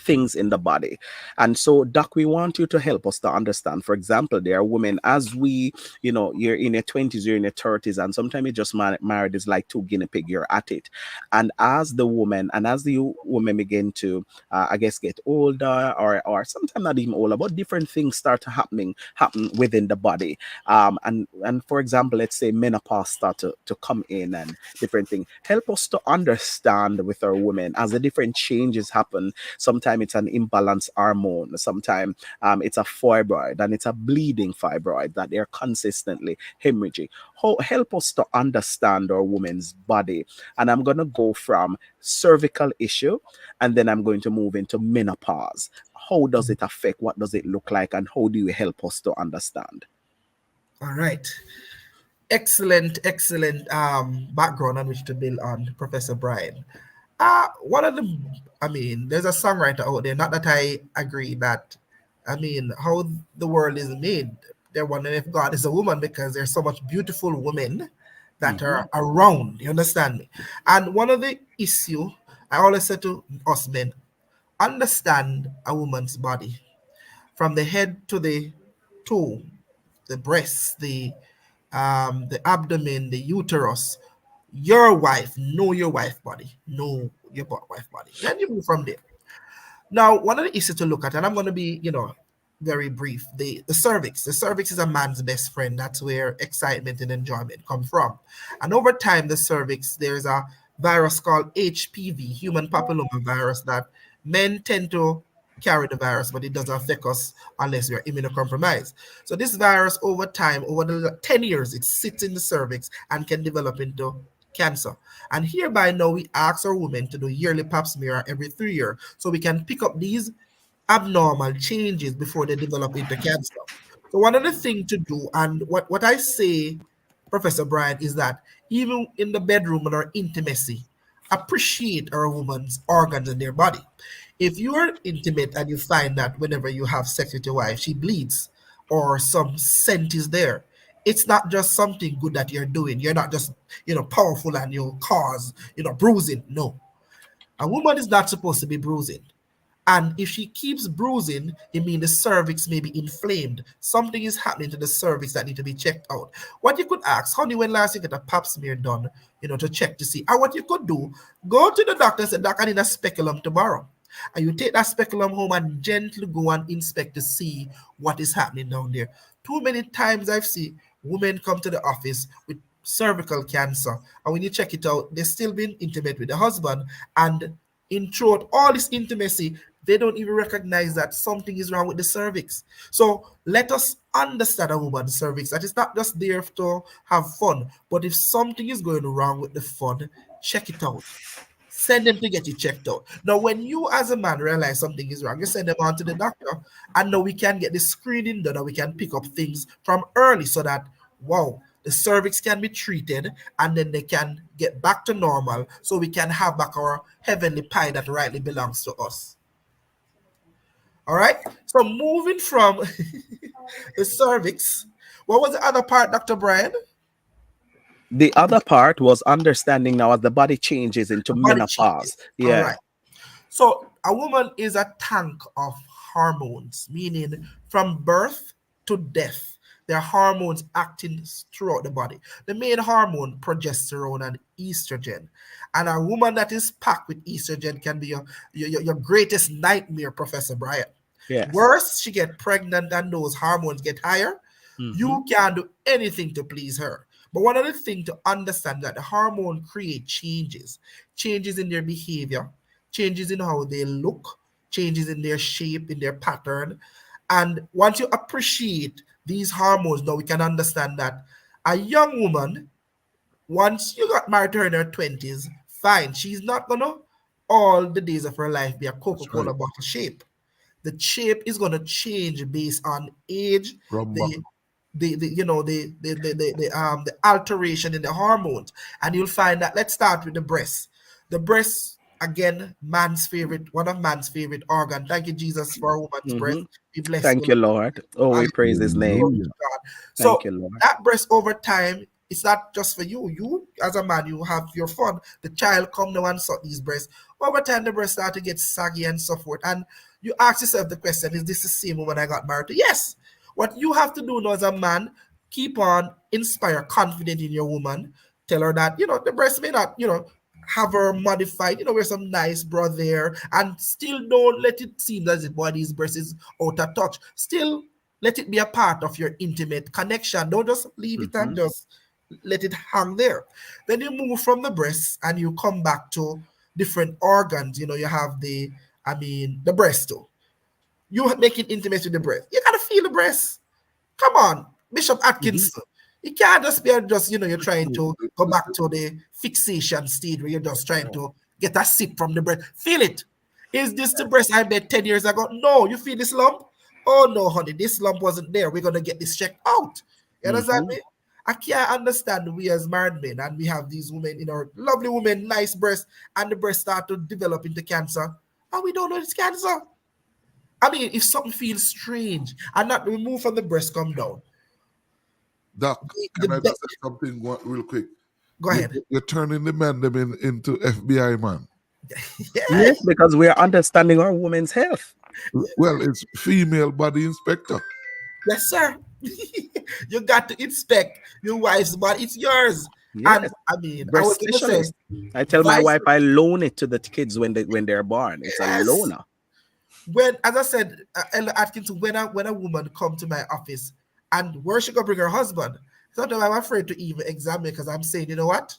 S2: things in the body. And so, Doc, we want you to help us to understand. For example, there are women, as we, you're in your 20s, you're in your 30s, and sometimes you just married is like two guinea pig, you're at it. And as the woman, and as the woman begin to, I guess, get older, or sometimes not even older, but different things start to happen within the body. And for example, let's say menopause start to come in and different things. Help us to understand with our women as the different changes happen. Sometimes it's an imbalanced hormone. Sometimes it's a fibroid, and it's a bleeding fibroid that they're consistently hemorrhaging. Help us to understand our woman's body. And I'm going to go from cervical issue, and then I'm going to move into menopause. How does it affect? What does it look like? And how do you help us to understand?
S6: All right. Excellent background on which to build on, Professor Bryan. One of the, there's a songwriter out there, not that I agree that, how the world is made. They're wondering if God is a woman because there's so much beautiful women that
S2: Mhm.
S6: are around. You understand me? And one of the issue, I always say to us men, understand a woman's body from the head to the toe, the breasts, the abdomen, the uterus. Your wife, know your wife body, know your wife body. Then you move from there. Now, one of the issues to look at, and I'm going to be, very brief. The cervix. The cervix is a man's best friend. That's where excitement and enjoyment come from. And over time, the cervix, there's a virus called HPV, human papilloma virus, that men tend to carry the virus, but it doesn't affect us unless we're immunocompromised. So this virus, over time, over the 10 years, it sits in the cervix and can develop into cancer. And hereby now we ask our women to do yearly pap smear every 3 years so we can pick up these abnormal changes before they develop into cancer. So one of the things to do, and what I say, Professor Bryan, is that even in the bedroom and our intimacy, appreciate our woman's organs and their body. If you are intimate and you find that whenever you have sex with your wife, she bleeds or some scent is there, it's not just something good that you're doing. You're not just, powerful and you cause, bruising. No. A woman is not supposed to be bruising. And if she keeps bruising, it means the cervix may be inflamed. Something is happening to the cervix that need to be checked out. What you could ask, honey, when last you get a pap smear done, to check to see. And what you could do, go to the doctor and say, Doc, I need a speculum tomorrow. And you take that speculum home and gently go and inspect to see what is happening down there. Too many times I've seen women come to the office with cervical cancer. And when you check it out, they're still being intimate with the husband. And in throughout all this intimacy, they don't even recognize that something is wrong with the cervix. So let us understand a woman's cervix, that it's not just there to have fun, but if something is going wrong with the fun, check it out. Send them to get it checked out. Now, when you as a man realize something is wrong, you send them on to the doctor, and now we can get the screening done, and we can pick up things from early so that, wow, the cervix can be treated, and then they can get back to normal, so we can have back our heavenly pie that rightly belongs to us. All right. So moving from the cervix, what was the other part, Dr. Bryan?
S2: The other part was understanding now as the body changes into
S6: The body changes.
S2: menopause.
S6: All
S2: Yeah.
S6: right. So a woman is a tank of hormones, meaning from birth to death. There are hormones acting throughout the body. The main hormone, progesterone and estrogen. And a woman that is packed with estrogen can be your greatest nightmare, Professor Bryan.
S2: Yes.
S6: Worse, she get pregnant and those hormones get higher.
S2: Mm-hmm.
S6: You can't do anything to please her. But one other thing to understand that the hormone create changes in their behavior, changes in how they look, changes in their shape, in their pattern. And once you appreciate these hormones, now we can understand that a young woman, once you got married to her in her 20s, fine, she's not gonna all the days of her life be a
S3: That's right.
S6: Coca-Cola bottle shape. The shape is going to change based on age,
S3: From
S6: the the alteration in the hormones, and you'll find that. Let's start with the breast. The breast, again, one of man's favorite organ. Thank you, Jesus, for a woman's breast.
S2: Mm-hmm.
S6: We bless you,
S2: Thank you,
S6: Lord.
S2: Lord. Oh, we praise his
S6: Glory
S2: name.
S3: Hallelujah.
S6: to God.
S2: Thank
S6: So
S2: you, Lord.
S6: that breast over time, it's not just for you. You as a man, you have your fun. The child come now and suck these breasts. Over time, the breasts start to get saggy and so forth. And you ask yourself the question: is this the same woman I got married to? Yes. What you have to do now as a man, keep on inspire confident in your woman. Tell her that the breast may not have her modified. Wear some nice bra there, and still don't let it seem as if body's breast is out of touch. Still let it be a part of your intimate connection. Don't just leave it
S2: Mm-hmm.
S6: and just let it hang there. Then you move from the breast and you come back to different organs. You have the breast too. You make it intimate with the breast. You gotta feel the breast. Come on, Bishop
S2: Mm-hmm.
S6: Atkins. You can't just be you're trying to go back to the fixation stage where you're just trying to get a sip from the breast. Feel it. Is this the breast I made 10 years ago? No, you feel this lump? Oh no, honey, this lump wasn't there. We're gonna get this checked out. You understand
S2: Mm-hmm.
S6: me? I can't understand we as married men and we have these women, lovely women, nice breasts, and the breast start to develop into cancer, and we don't know it's cancer. I mean, if something feels strange and not removed from the breast, come down.
S3: Doc,
S6: The
S3: can I just say something real quick?
S6: Go ahead.
S3: You're turning the men them into FBI man.
S6: Yeah.
S2: Yes, because we are understanding our woman's health.
S3: Well, it's female body inspector.
S6: Yes, sir. You got to inspect your wife's body. It's yours. And
S2: Yes.
S6: I mean, I was
S2: Breast
S6: gonna say,
S2: specialist. I tell my
S6: vice
S2: wife I loan it to the kids when they're born. It's a
S6: yes.
S2: loaner.
S6: When, as I said, Ella Atkins, when a woman come to my office and where she gonna bring her husband, sometimes I'm afraid to even examine because I'm saying, you know what?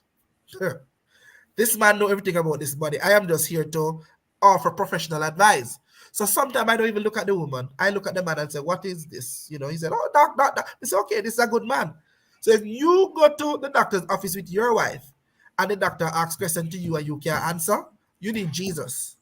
S6: This man know everything about this body. I am just here to offer professional advice. So sometimes I don't even look at the woman. I look at the man and say, "What is this?" He said, "Oh, doc. It's okay. This is a good man." So if you go to the doctor's office with your wife, and the doctor asks question to you and you can't answer, you need Jesus.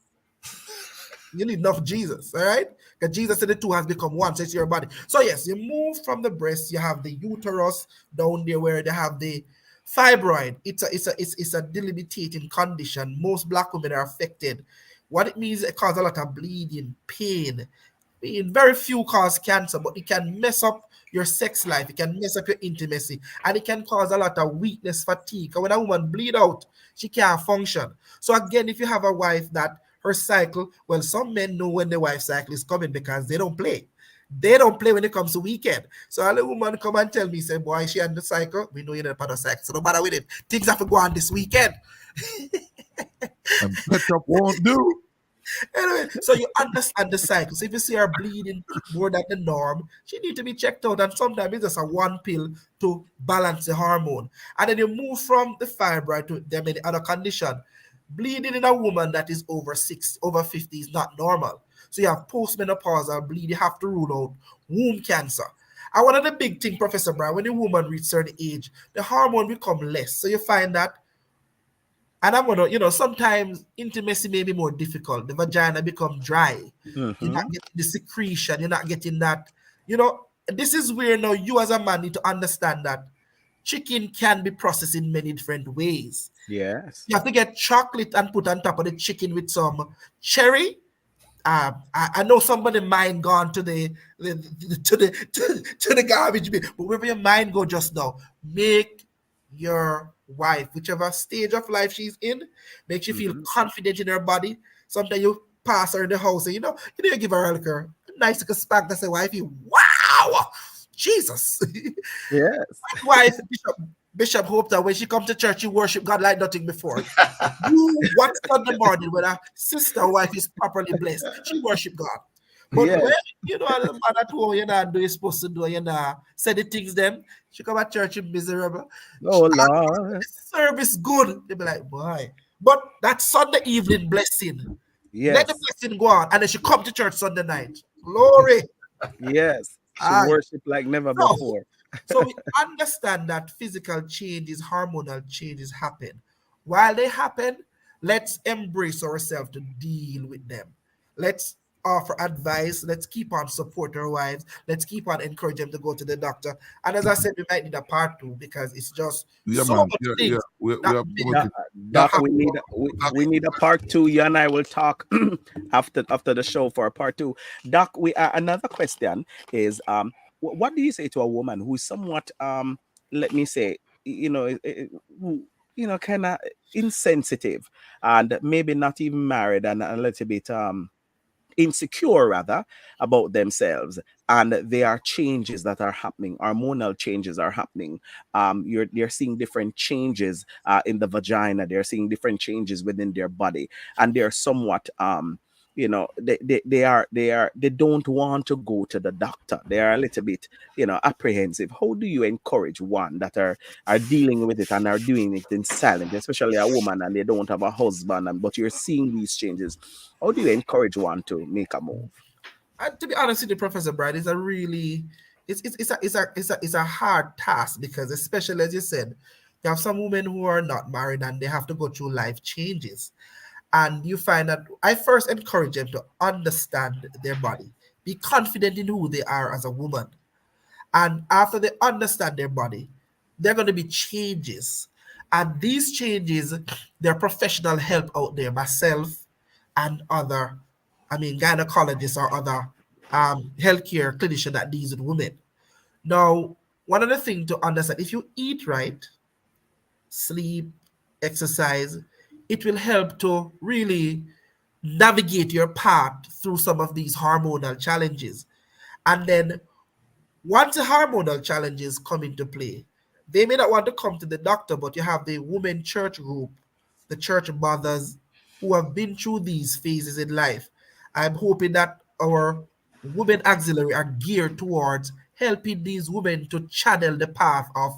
S6: You need enough Jesus, all right? Because Jesus said the two has become one, so it's your body. So yes, you move from the breast, you have the uterus down there where they have the fibroid. It's a debilitating condition. Most black women are affected. What it means, it causes a lot of bleeding, pain. Very few cause cancer, but it can mess up your sex life. It can mess up your intimacy, and it can cause a lot of weakness, fatigue. And when a woman bleed out, she can't function. So again, if you have a wife that her cycle, well, some men know when the wife cycle is coming because they don't play. They don't play when it comes to weekend. So a woman come and tell me, say, boy, she had the cycle. We know you're not part of cycle. So no matter with it. Things have to go on this weekend.
S3: And ketchup won't do.
S6: Anyway, so you understand the cycle. So if you see her bleeding more than the norm, she need to be checked out. And sometimes it's just a one pill to balance the hormone. And then you move from the fibroid to the other condition. Bleeding in a woman that is over 50 is not normal. So you have postmenopausal bleed. You have to rule out womb cancer. And one of the big thing, Professor Bryan, when a woman reaches certain age, the hormone become less. So you find that, and I'm gonna, sometimes intimacy may be more difficult. The vagina become dry. You're not
S2: Mm-hmm.
S6: getting the secretion. You're not getting that. This is where now you as a man need to understand that chicken can be processed in many different ways.
S2: Yes.
S6: You have to get chocolate and put on top of the chicken with some cherry. I know somebody mind gone to the garbage bin, but wherever your mind go just now, make your wife, whichever stage of life she's in, makes you feel
S2: Mm-hmm.
S6: confident in her body. Sometimes you pass her in the house and you give her like a nice little spank. That's say, wifey, wow, Jesus.
S2: Yes.
S6: Wife, Bishop hope that when she come to church, you worship God like nothing before. You what Sunday morning when a sister wife is properly blessed, she worship God. But
S2: Yes.
S6: when the man at home, do you supposed to do, say the things them, she come at church miserable.
S2: Oh Lord.
S6: Service good. They be like, boy. But that Sunday evening blessing, let the
S2: Yes.
S6: blessing go on, and then she come to church Sunday night. Glory.
S2: Yes. She
S6: Aye.
S2: worshiped like never
S6: So,
S2: before.
S6: so we understand that physical changes, hormonal changes happen. While they happen, let's embrace ourselves to deal with them. Let's offer advice. Let's keep on support our wives. Let's keep on encourage them to go to the doctor. And as I said, we might need a part two because it's just
S3: Yeah,
S6: so
S3: man.
S6: much
S3: Yeah, yeah.
S6: things
S3: We
S6: that
S3: have so much.
S2: Doc,
S6: that
S2: Doc,
S6: happen.
S2: we need a part two. You and I will talk after the show for a part two. Doc, we another question is what do you say to a woman who is somewhat let me say who, kind of insensitive and maybe not even married and a little bit insecure rather about themselves, and there are changes that are happening, hormonal changes are happening. They're seeing different changes in the vagina, they're seeing different changes within their body, and they're somewhat they don't want to go to the doctor. They are a little bit apprehensive. How do you encourage one that are dealing with it and are doing it in silence, especially a woman and they don't have a husband, and but you're seeing these changes? How do you encourage one to make a move?
S6: And to be honest with you, Professor Brad, it's a really it's a hard task because, especially as you said, you have some women who are not married and they have to go through life changes. And you find that I first encourage them to understand their body, be confident in who they are as a woman. And after they understand their body, there are going to be changes. And these changes, there are professional help out there, myself and other, gynecologists or other healthcare clinician that deals with women. Now, one other thing to understand, if you eat right, sleep, exercise, it will help to really navigate your path through some of these hormonal challenges. And then once the hormonal challenges come into play, they may not want to come to the doctor, but you have the women church group, the church mothers who have been through these phases in life. I'm hoping that our women auxiliary are geared towards helping these women to channel the path of,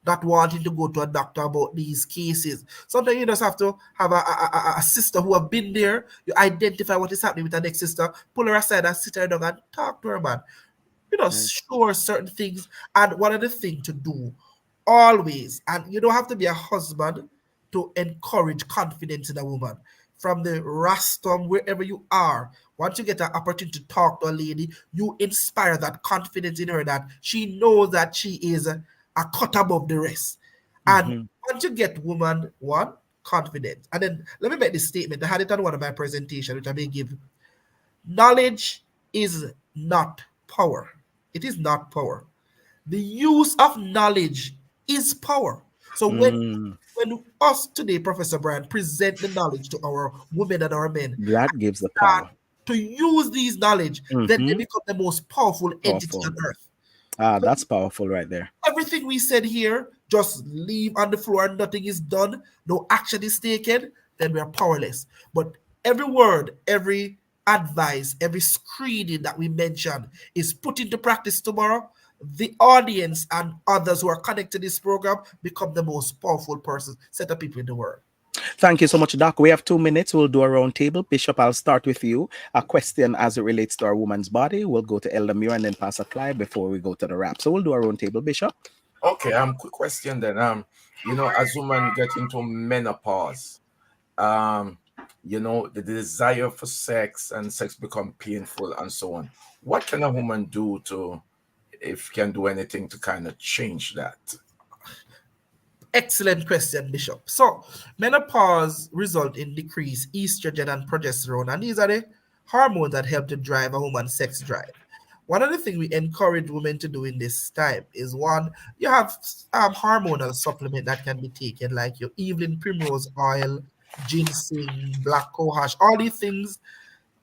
S6: not wanting to go to a doctor about these cases. Sometimes you just have to have a sister who have been there. You identify what is happening with the next sister, pull her aside and sit her down and talk to her, man.
S2: Yes.
S6: Sure, certain things. And one other thing to do always, and you don't have to be a husband to encourage confidence in a woman. From the rostrum, wherever you are, once you get an opportunity to talk to a lady, you inspire that confidence in her that she knows that she is a cut above the rest. And
S2: Hmm.
S6: once you get woman one confidence, and then let me make this statement. I had it on one of my presentations, which I may give. Knowledge is not power. It is not power. The use of knowledge is power. So
S2: Mm,
S6: when us today, Professor Bryan, present the knowledge to our women and our men,
S2: that gives the
S6: start
S2: power.
S6: to use these knowledge, then they
S2: Hmm.
S6: become the most powerful entity
S2: Powerful.
S6: on earth.
S2: That's powerful right there.
S6: Everything we said here, just leave on the floor and nothing is done, no action is taken, then we are powerless. But every word, every advice, every screening that we mention is put into practice tomorrow. The audience and others who are connected to this program become the most powerful persons, set of people in the world.
S2: Thank you so much, Doc. We have 2 minutes. We'll do a round table. Bishop, I'll start with you. A question as it relates to our woman's body. We'll go to Elder Muir and then Pastor Clive before we go to the wrap. So we'll do a round table, Bishop.
S5: Okay, quick question then. As women get into menopause, um, the desire for sex and sex become painful and so on. What can a woman do to, if can do anything to kind of change that?
S6: Excellent question, Bishop. So, menopause result in decreased estrogen and progesterone, and these are the hormones that help to drive a woman's sex drive. One of the things we encourage women to do in this time is one, you have hormonal supplement that can be taken, like your evening primrose oil, ginseng, black cohosh. All these things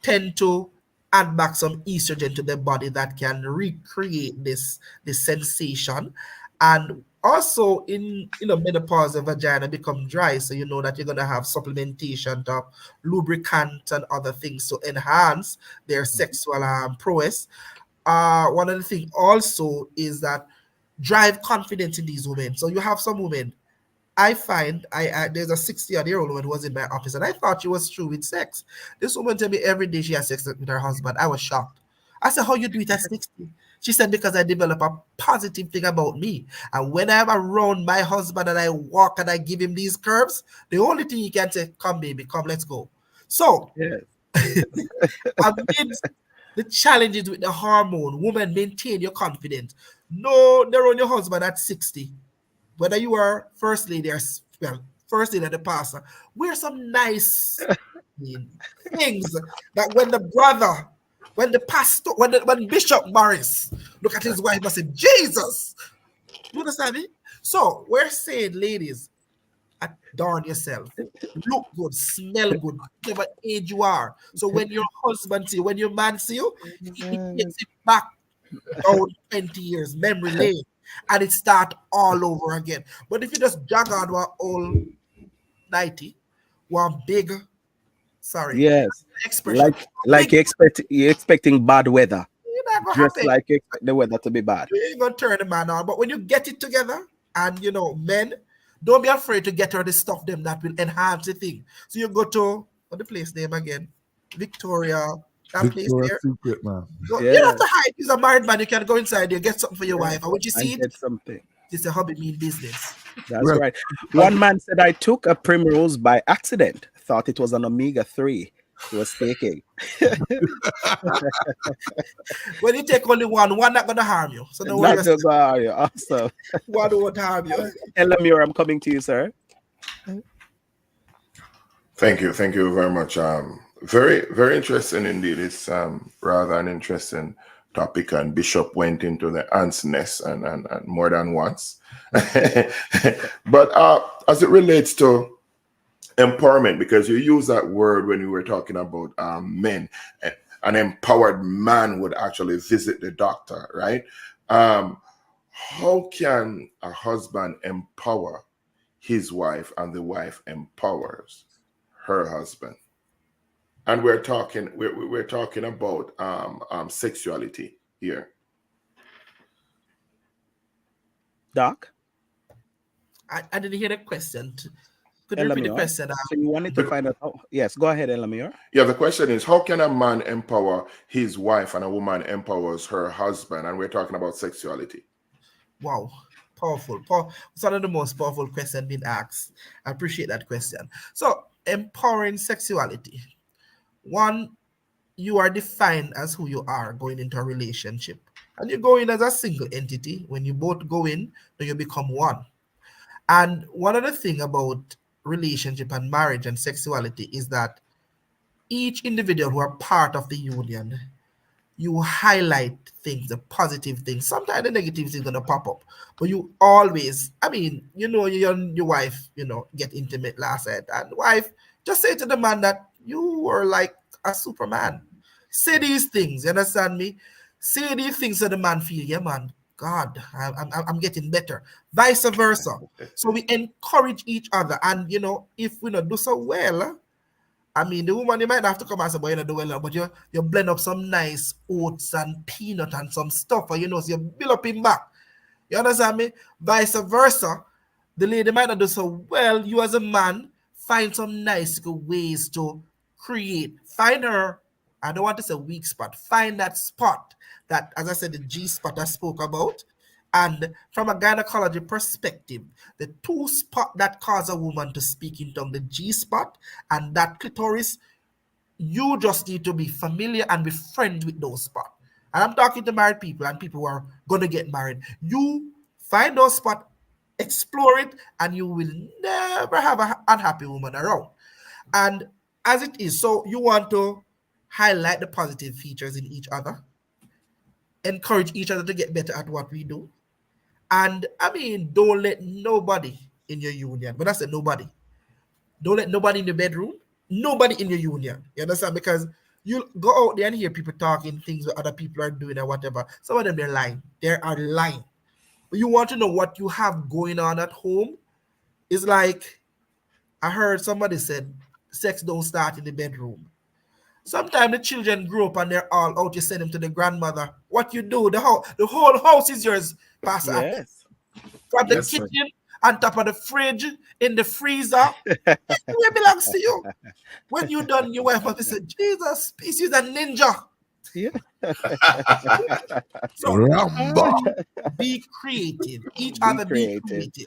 S6: tend to add back some estrogen to the body that can recreate this sensation. And also in menopause, the vagina become dry, so you know that you're gonna have supplementation of lubricant and other things to enhance their sexual prowess. One of the things also is that drive confidence in these women. So you have some women. I find I there's a 60-year-old woman who was in my office, and I thought she was true with sex. This woman tell me every day she has sex with her husband. I was shocked. I said, "How you do it at 60?" She said, "Because I develop a positive thing about me, and when I'm around my husband and I walk and I give him these curves, the only thing he can say, 'Come, baby, come, let's go.'" So
S2: Yes.
S6: amidst the challenges with the hormone, woman, maintain your confidence. No, they're on your husband at 60. Whether you are first lady or first lady or the pastor, wear some nice things that when the brother, when the pastor, when Bishop Morris look at his wife and say, Jesus, you understand me? So we're saying, ladies, adorn yourself, look good, smell good, whatever age you are. So when your husband see you, when your man see you, he takes it back down 20 years, memory lane, and it start all over again. But if you just jog on one old 90, one big, sorry,
S2: Yes.
S6: expression,
S2: Like
S6: big,
S2: you're expecting bad weather.
S6: it's not gonna
S2: Just
S6: happen.
S2: like you expect the weather to be bad.
S6: You ain't gonna turn the man on. But when you get it together, and men, don't be afraid to get her the stuff them that will enhance the thing. So you go to what the place name again? Victoria, that place
S3: Victoria's
S6: there.
S3: Secret, man.
S6: You don't have
S2: Yeah.
S6: to hide. He's a married man. You can go inside there, get something for your
S2: Yeah.
S6: wife. And when you see
S2: And
S6: it,
S2: get something.
S6: it's a hobby mean business.
S2: That's
S3: Well,
S2: right. One man said, I took a primrose by accident, thought it was an omega-3 he was taking.
S6: When you take only one not gonna harm you. So don't worry
S2: Not
S6: yourself.
S2: to go, are you? Awesome.
S6: One won't harm you.
S2: Elamure, I'm coming to you, sir.
S4: Thank you very much. Very, very interesting indeed. It's rather an interesting topic, and Bishop went into the ant's nest and more than once. But as it relates to empowerment, because you use that word when you were talking about men, an empowered man would actually visit the doctor, right? How can a husband empower his wife and the wife empowers her husband? And we're talking about sexuality here.
S2: Doc,
S6: I didn't hear the question. Could you repeat the
S2: Elamure.
S6: question?
S2: So you wanted to
S4: The,
S2: find out how, yes, go ahead, Elamure.
S4: yeah, the question is, how can a man empower his wife and a woman empowers her husband? And we're talking about sexuality.
S6: Wow. Powerful. It's one of the most powerful questions being asked. I appreciate that question. So, empowering sexuality. One, you are defined as who you are going into a relationship. And you go in as a single entity. When you both go in, then you become one. And one other thing about relationship and marriage and sexuality is that each individual who are part of the union, you highlight things, the positive things. Sometimes the negative is gonna pop up, but you always, your wife, get intimate last night, and wife, just say to the man that you were like a superman. Say these things, you understand me? Say these things so the man feel, yeah, man. God, I'm getting better. Vice versa. So we encourage each other, and if we not do so well, I mean, the woman, you might have to come and say, "Boy, you know, do well, but you blend up some nice oats and peanut and some stuff, and so you build up him back." You understand me? Vice versa, the lady might not do so well. You as a man, find some nice ways to create. Find her, I don't want to say weak spot, find that spot that, as I said, the G spot I spoke about. And from a gynecology perspective, the two spot that cause a woman to speak in tongue, the G spot and that clitoris, you just need to be familiar and be friends with those spots. And I'm talking to married people and people who are gonna get married. You find those spots, explore it, and you will never have an unhappy woman around. And as it is, so you want to highlight the positive features in each other, encourage each other to get better at what we do. And I mean, don't let nobody in your union, but I said nobody, don't let nobody in the bedroom, nobody in your union. You understand? Because You go out there and hear people talking things that other people are doing or whatever. Some of them they're lying. They are lying. But you want to know what you have going on at home? It's like I heard somebody said sex don't start in the bedroom. Sometimes the children grow up and they're all out. You send them to the grandmother. What you do, the whole house is yours, Pastor Aki.
S2: Yes.
S6: From the
S2: Yes,
S5: Yes.
S2: sir.
S6: kitchen, on top of the fridge, in the freezer, everywhere belongs to you. When you done, your wife must say, Jesus, peace is a ninja.
S2: Yeah.
S6: So
S3: Ramba.
S6: be creative. Each
S2: Be
S6: other be
S2: creative.
S6: creative.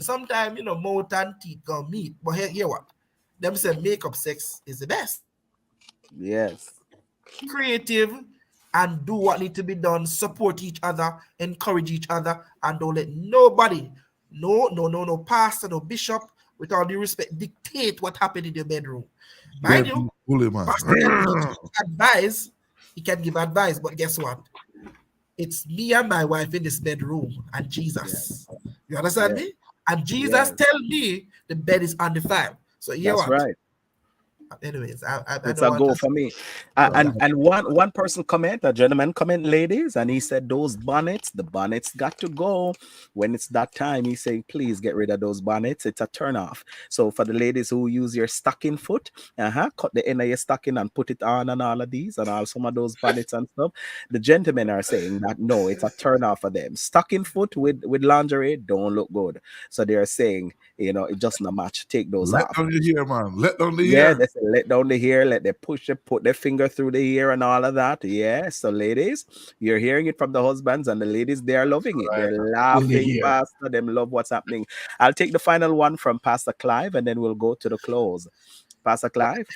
S6: Sometimes, mouth and teeth gonna meet. But hear what? Them say makeup sex is the best.
S2: Yes.
S6: Be creative and do what need to be done. Support each other, encourage each other, and don't let nobody, no pastor, no bishop, with all due respect, dictate what happened in your bedroom. Mind you,
S3: Bedroom bully, man.
S6: pastor can give advice. He can give advice, but guess what? It's me and my wife in this bedroom and
S2: Yes.
S6: Jesus. You understand
S2: Yes.
S6: me? And Jesus
S2: Yes.
S6: tell me the bed is undefiled. So you know
S2: That's
S6: what?
S2: right.
S6: Anyways, I
S2: It's
S6: don't
S2: a
S6: want
S2: go
S6: to.
S2: for me.
S6: So,
S2: And one person comment, a gentleman comment, ladies, and he said those bonnets, the bonnets got to go. When it's that time, he said, please get rid of those bonnets. It's a turn off. So for the ladies who use your stocking foot, cut the end of your stocking and put it on and all of these and all some of those bonnets and stuff. The gentlemen are saying that no, it's a turn off for them. Stocking foot with lingerie don't look good. So they're saying, it just not match. Take those
S3: Let
S2: off.
S3: down your hair, man. Let down the
S2: Yeah,
S3: hair.
S2: they say let down the hair, let they push it, put their finger through the hair and all of that. Yeah. So ladies, you're hearing it from the husbands and the ladies, they are loving it.
S5: Right.
S2: They're
S5: In the
S2: laughing,
S5: ear.
S2: Pastor. Them love what's happening. I'll take the final one from Pastor Clive and then we'll go to the close. Pastor Clive?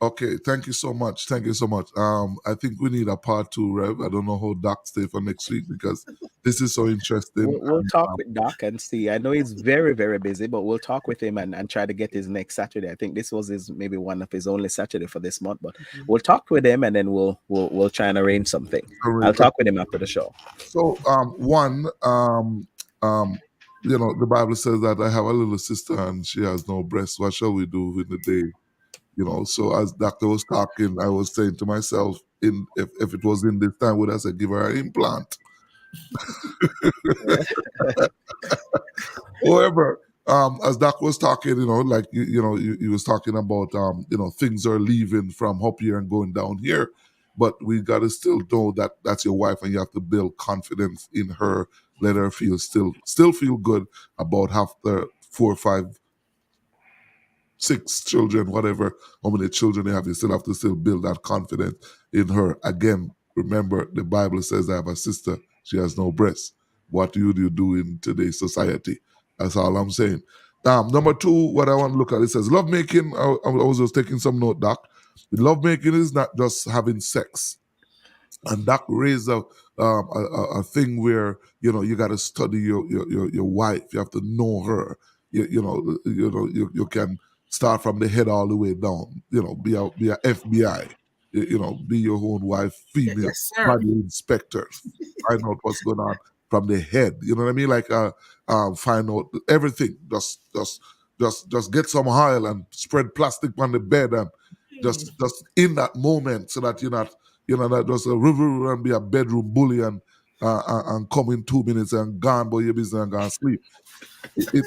S3: Okay, thank you so much. Thank you so much. I think we need a part two, Rev. I don't know how Doc stay for next week because this is so interesting.
S2: We'll
S3: And,
S2: talk with Doc and see. I know he's very, very busy, but we'll talk with him and try to get his next Saturday. I think this was his maybe one of his only Saturday for this month, but we'll talk with him and then we'll try and arrange something. I'll talk with him after the show.
S3: so, um, the Bible says that I have a little sister and she has no breast. What shall we do in the day? So as Doctor was talking, I was saying to myself, if it was in this time, would I say give her an implant? However, as Doc was talking, like you was talking about, things are leaving from up here and going down here, but we got to still know that that's your wife, and you have to build confidence in her, let her still feel good about after 4 or 5 6 children, whatever, how many children they have, you still have to still build that confidence in her. Again, remember the Bible says I have a sister, she has no breast. What do you do in today's society? That's all I'm saying. Number two, what I want to look at, it says love making. I was just taking some note, Doc. Love making is not just having sex, and that raised a thing where you got to study your wife. You have to know her. You can start from the head all the way down. Be a FBI. Be your own wife, female
S6: yes, sir.
S3: body inspector. Find out what's going on from the head. You know what I mean? Like find out everything. Just get some oil and spread plastic on the bed and just in that moment so that you're not that just a river and be a bedroom bully and come in 2 minutes and gone by your business and go and sleep. We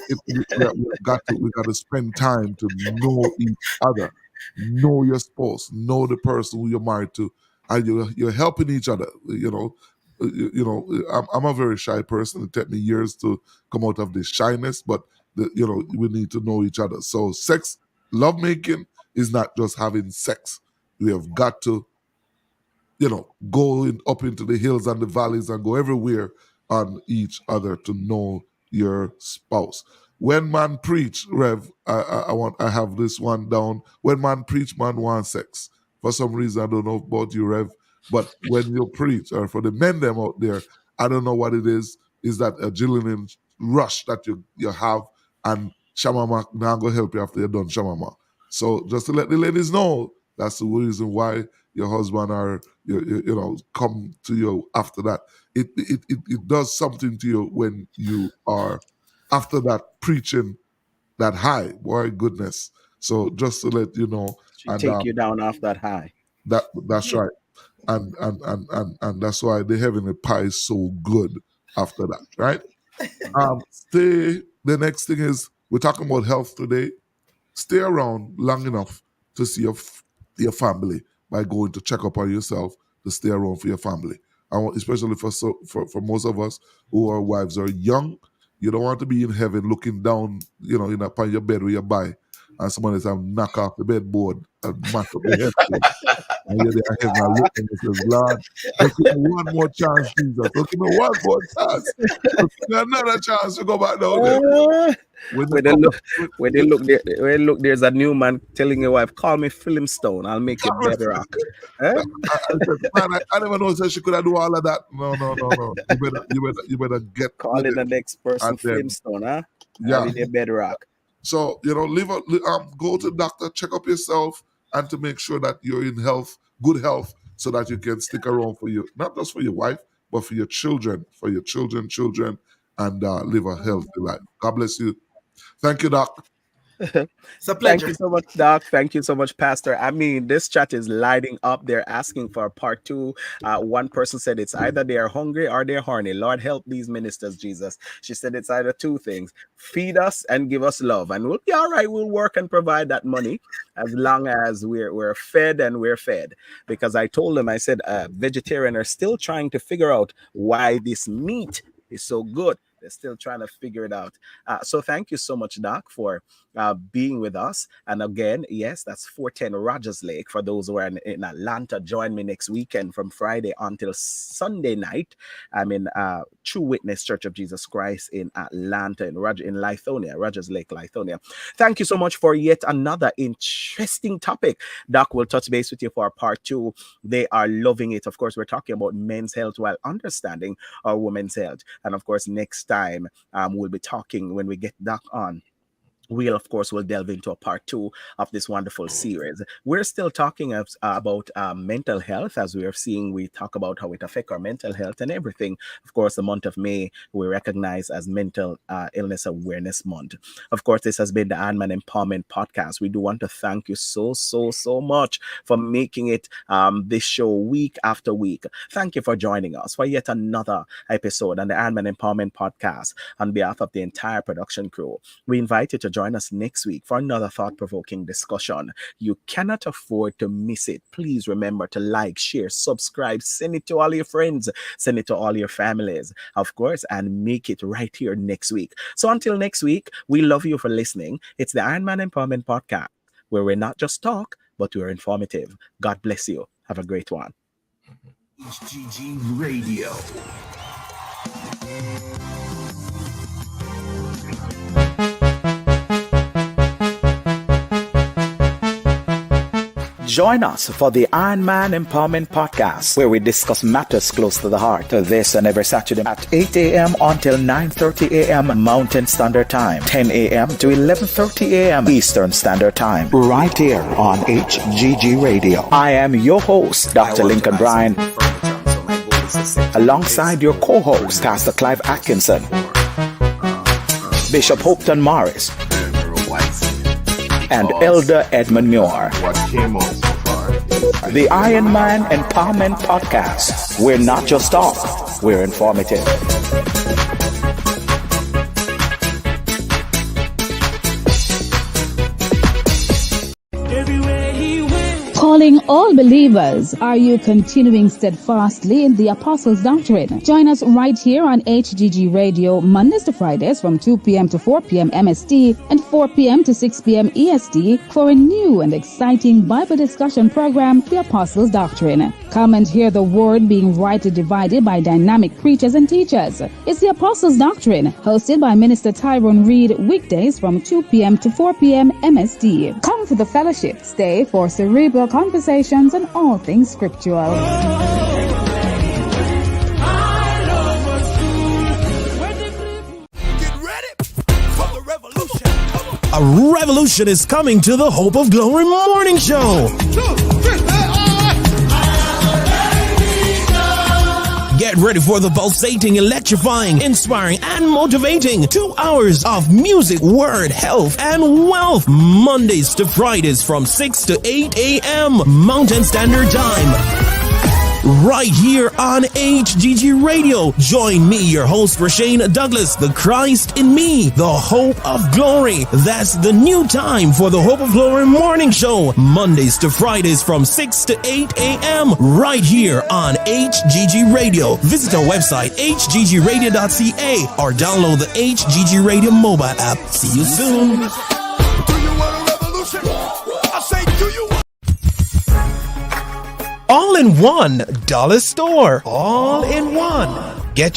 S3: got to spend time to know each other, know your spouse, know the person who you're married to, and you're helping each other. I'm a very shy person. It took me years to come out of this shyness, but we need to know each other. So sex, love making is not just having sex. We have got to go up into the hills and the valleys and go everywhere on each other to know your spouse. When man preach, Rev, I have this one down. When man preach, man want sex. For some reason, I don't know about you, Rev, but when you preach, or for the men them out there, I don't know what it is that adrenaline rush that you have, and Shamama now go help you after you're done Shamama. So just to let the ladies know, that's the reason why your husband are come to you after that. It does something to you when you are after that preaching that high. Boy, goodness. So just to let you know,
S2: She
S3: and
S2: take you down off that high.
S3: that's right. And that's why the heavenly pie is so good after that, right? The next thing is we're talking about health today. Stay around long enough to see your family by going to check up on yourself, to stay around for your family. Especially for most of us who our wives are young, you don't want to be in heaven looking down, upon your bed with your body, and someone is knock off the bedboard and mash up the head. And you're there in heaven and look and says, Lord, just give me one more chance, Jesus. Just give me one more chance. Just give me another chance to go back down there.
S2: When they look, there's a new man telling your wife, call me Filmstone, I'll make you bedrock.
S3: I said, man, I never know that she could do all of that. No. You better get
S2: calling the next person Filmstone, huh?
S3: Yeah.
S2: I'll be their bedrock.
S3: So, go to the doctor, check up yourself, and to make sure that you're in good health, so that you can stick around for you, not just for your wife, but for your children, and live a healthy life. God bless you. Thank you, Doc.
S6: It's a pleasure.
S2: Thank you so much, Doc. Thank you so much, Pastor. I mean, this chat is lighting up. They're asking for part 2. One person said it's either they are hungry or they're horny. Lord, help these ministers, Jesus. She said it's either 2 things. Feed us and give us love. And we'll be all right. We'll work and provide that money as long as we're fed and we're fed. Because I told them, I said, vegetarians are still trying to figure out why this meat is so good. They're still trying to figure it out. So thank you so much, Doc, for being with us. And again, yes, that's 410 Rogers Lake. For those who are in Atlanta, join me next weekend from Friday until Sunday night. I'm in True Witness Church of Jesus Christ in Atlanta, in Lithonia, Rogers Lake, Lithonia. Thank you so much for yet another interesting topic. Doc will touch base with you for part 2. They are loving it. Of course, we're talking about men's health while understanding our women's health. And of course, next time we'll be talking, when we get Doc on, we'll delve into a part 2 of this wonderful series. We're still talking about mental health, as we are seeing. We talk about how it affects our mental health and everything. Of course, the month of May, we recognize as Mental Illness Awareness Month. Of course, this has been the Ironman Empowerment Podcast. We do want to thank you so much for making it this show week after week. Thank you for joining us for yet another episode on the Ironman Empowerment Podcast. On behalf of the entire production crew, we invite you to join us next week for another thought-provoking discussion. You cannot afford to miss it. Please remember to like, share, subscribe, send it to all your friends, send it to all your families, of course, and make it right here next week. So until next week, we love you for listening. It's the Ironman Empowerment Podcast, where we're not just talk, but we're informative. God bless you. Have a great one.
S1: HGG Radio.
S2: Join us for the Ironman Empowerment Podcast, where we discuss matters close to the heart. This and every Saturday at 8 a.m. until 9:30 a.m. Mountain Standard Time, 10 a.m. to 11:30 a.m. Eastern Standard Time, right here on HGG Radio. I am your host, Dr. Lincoln Bryan, alongside your co-host, Pastor Clive Atkinson, Bishop Hopeton Morris, and Elder Edmund Muir. The Ironman Empowerment Podcast. We're not just talk, we're informative.
S11: Calling all believers, are you continuing steadfastly in the Apostles' Doctrine? Join us right here on HGG Radio, Mondays to Fridays from 2 p.m. to 4 p.m. MST and 4 p.m. to 6 p.m. EST for a new and exciting Bible discussion program, The Apostles' Doctrine. Come and hear the word being rightly divided by dynamic preachers and teachers. It's The Apostles' Doctrine, hosted by Minister Tyrone Reed, weekdays from 2 p.m. to 4 p.m. MST. Come for the fellowship, stay for cerebral conversations on all things scriptural.
S1: Get ready for the revolution.
S12: A revolution is coming to the Hope of Glory Morning Show. Get ready for the pulsating, electrifying, inspiring, and motivating. 2 hours of music, word, health, and wealth. Mondays to Fridays from 6 to 8 a.m. Mountain Standard Time. Right here on HGG Radio. Join me, your host, Rashane Douglas, the Christ in me, the hope of glory. That's the new time for the Hope of Glory Morning Show. Mondays to Fridays from 6 to 8 a.m. right here on HGG Radio. Visit our website, hggradio.ca, or download the HGG Radio mobile app. See you soon.
S1: Do you want a revolution? I say, do you want
S12: All in one dollar store. All in one. Get your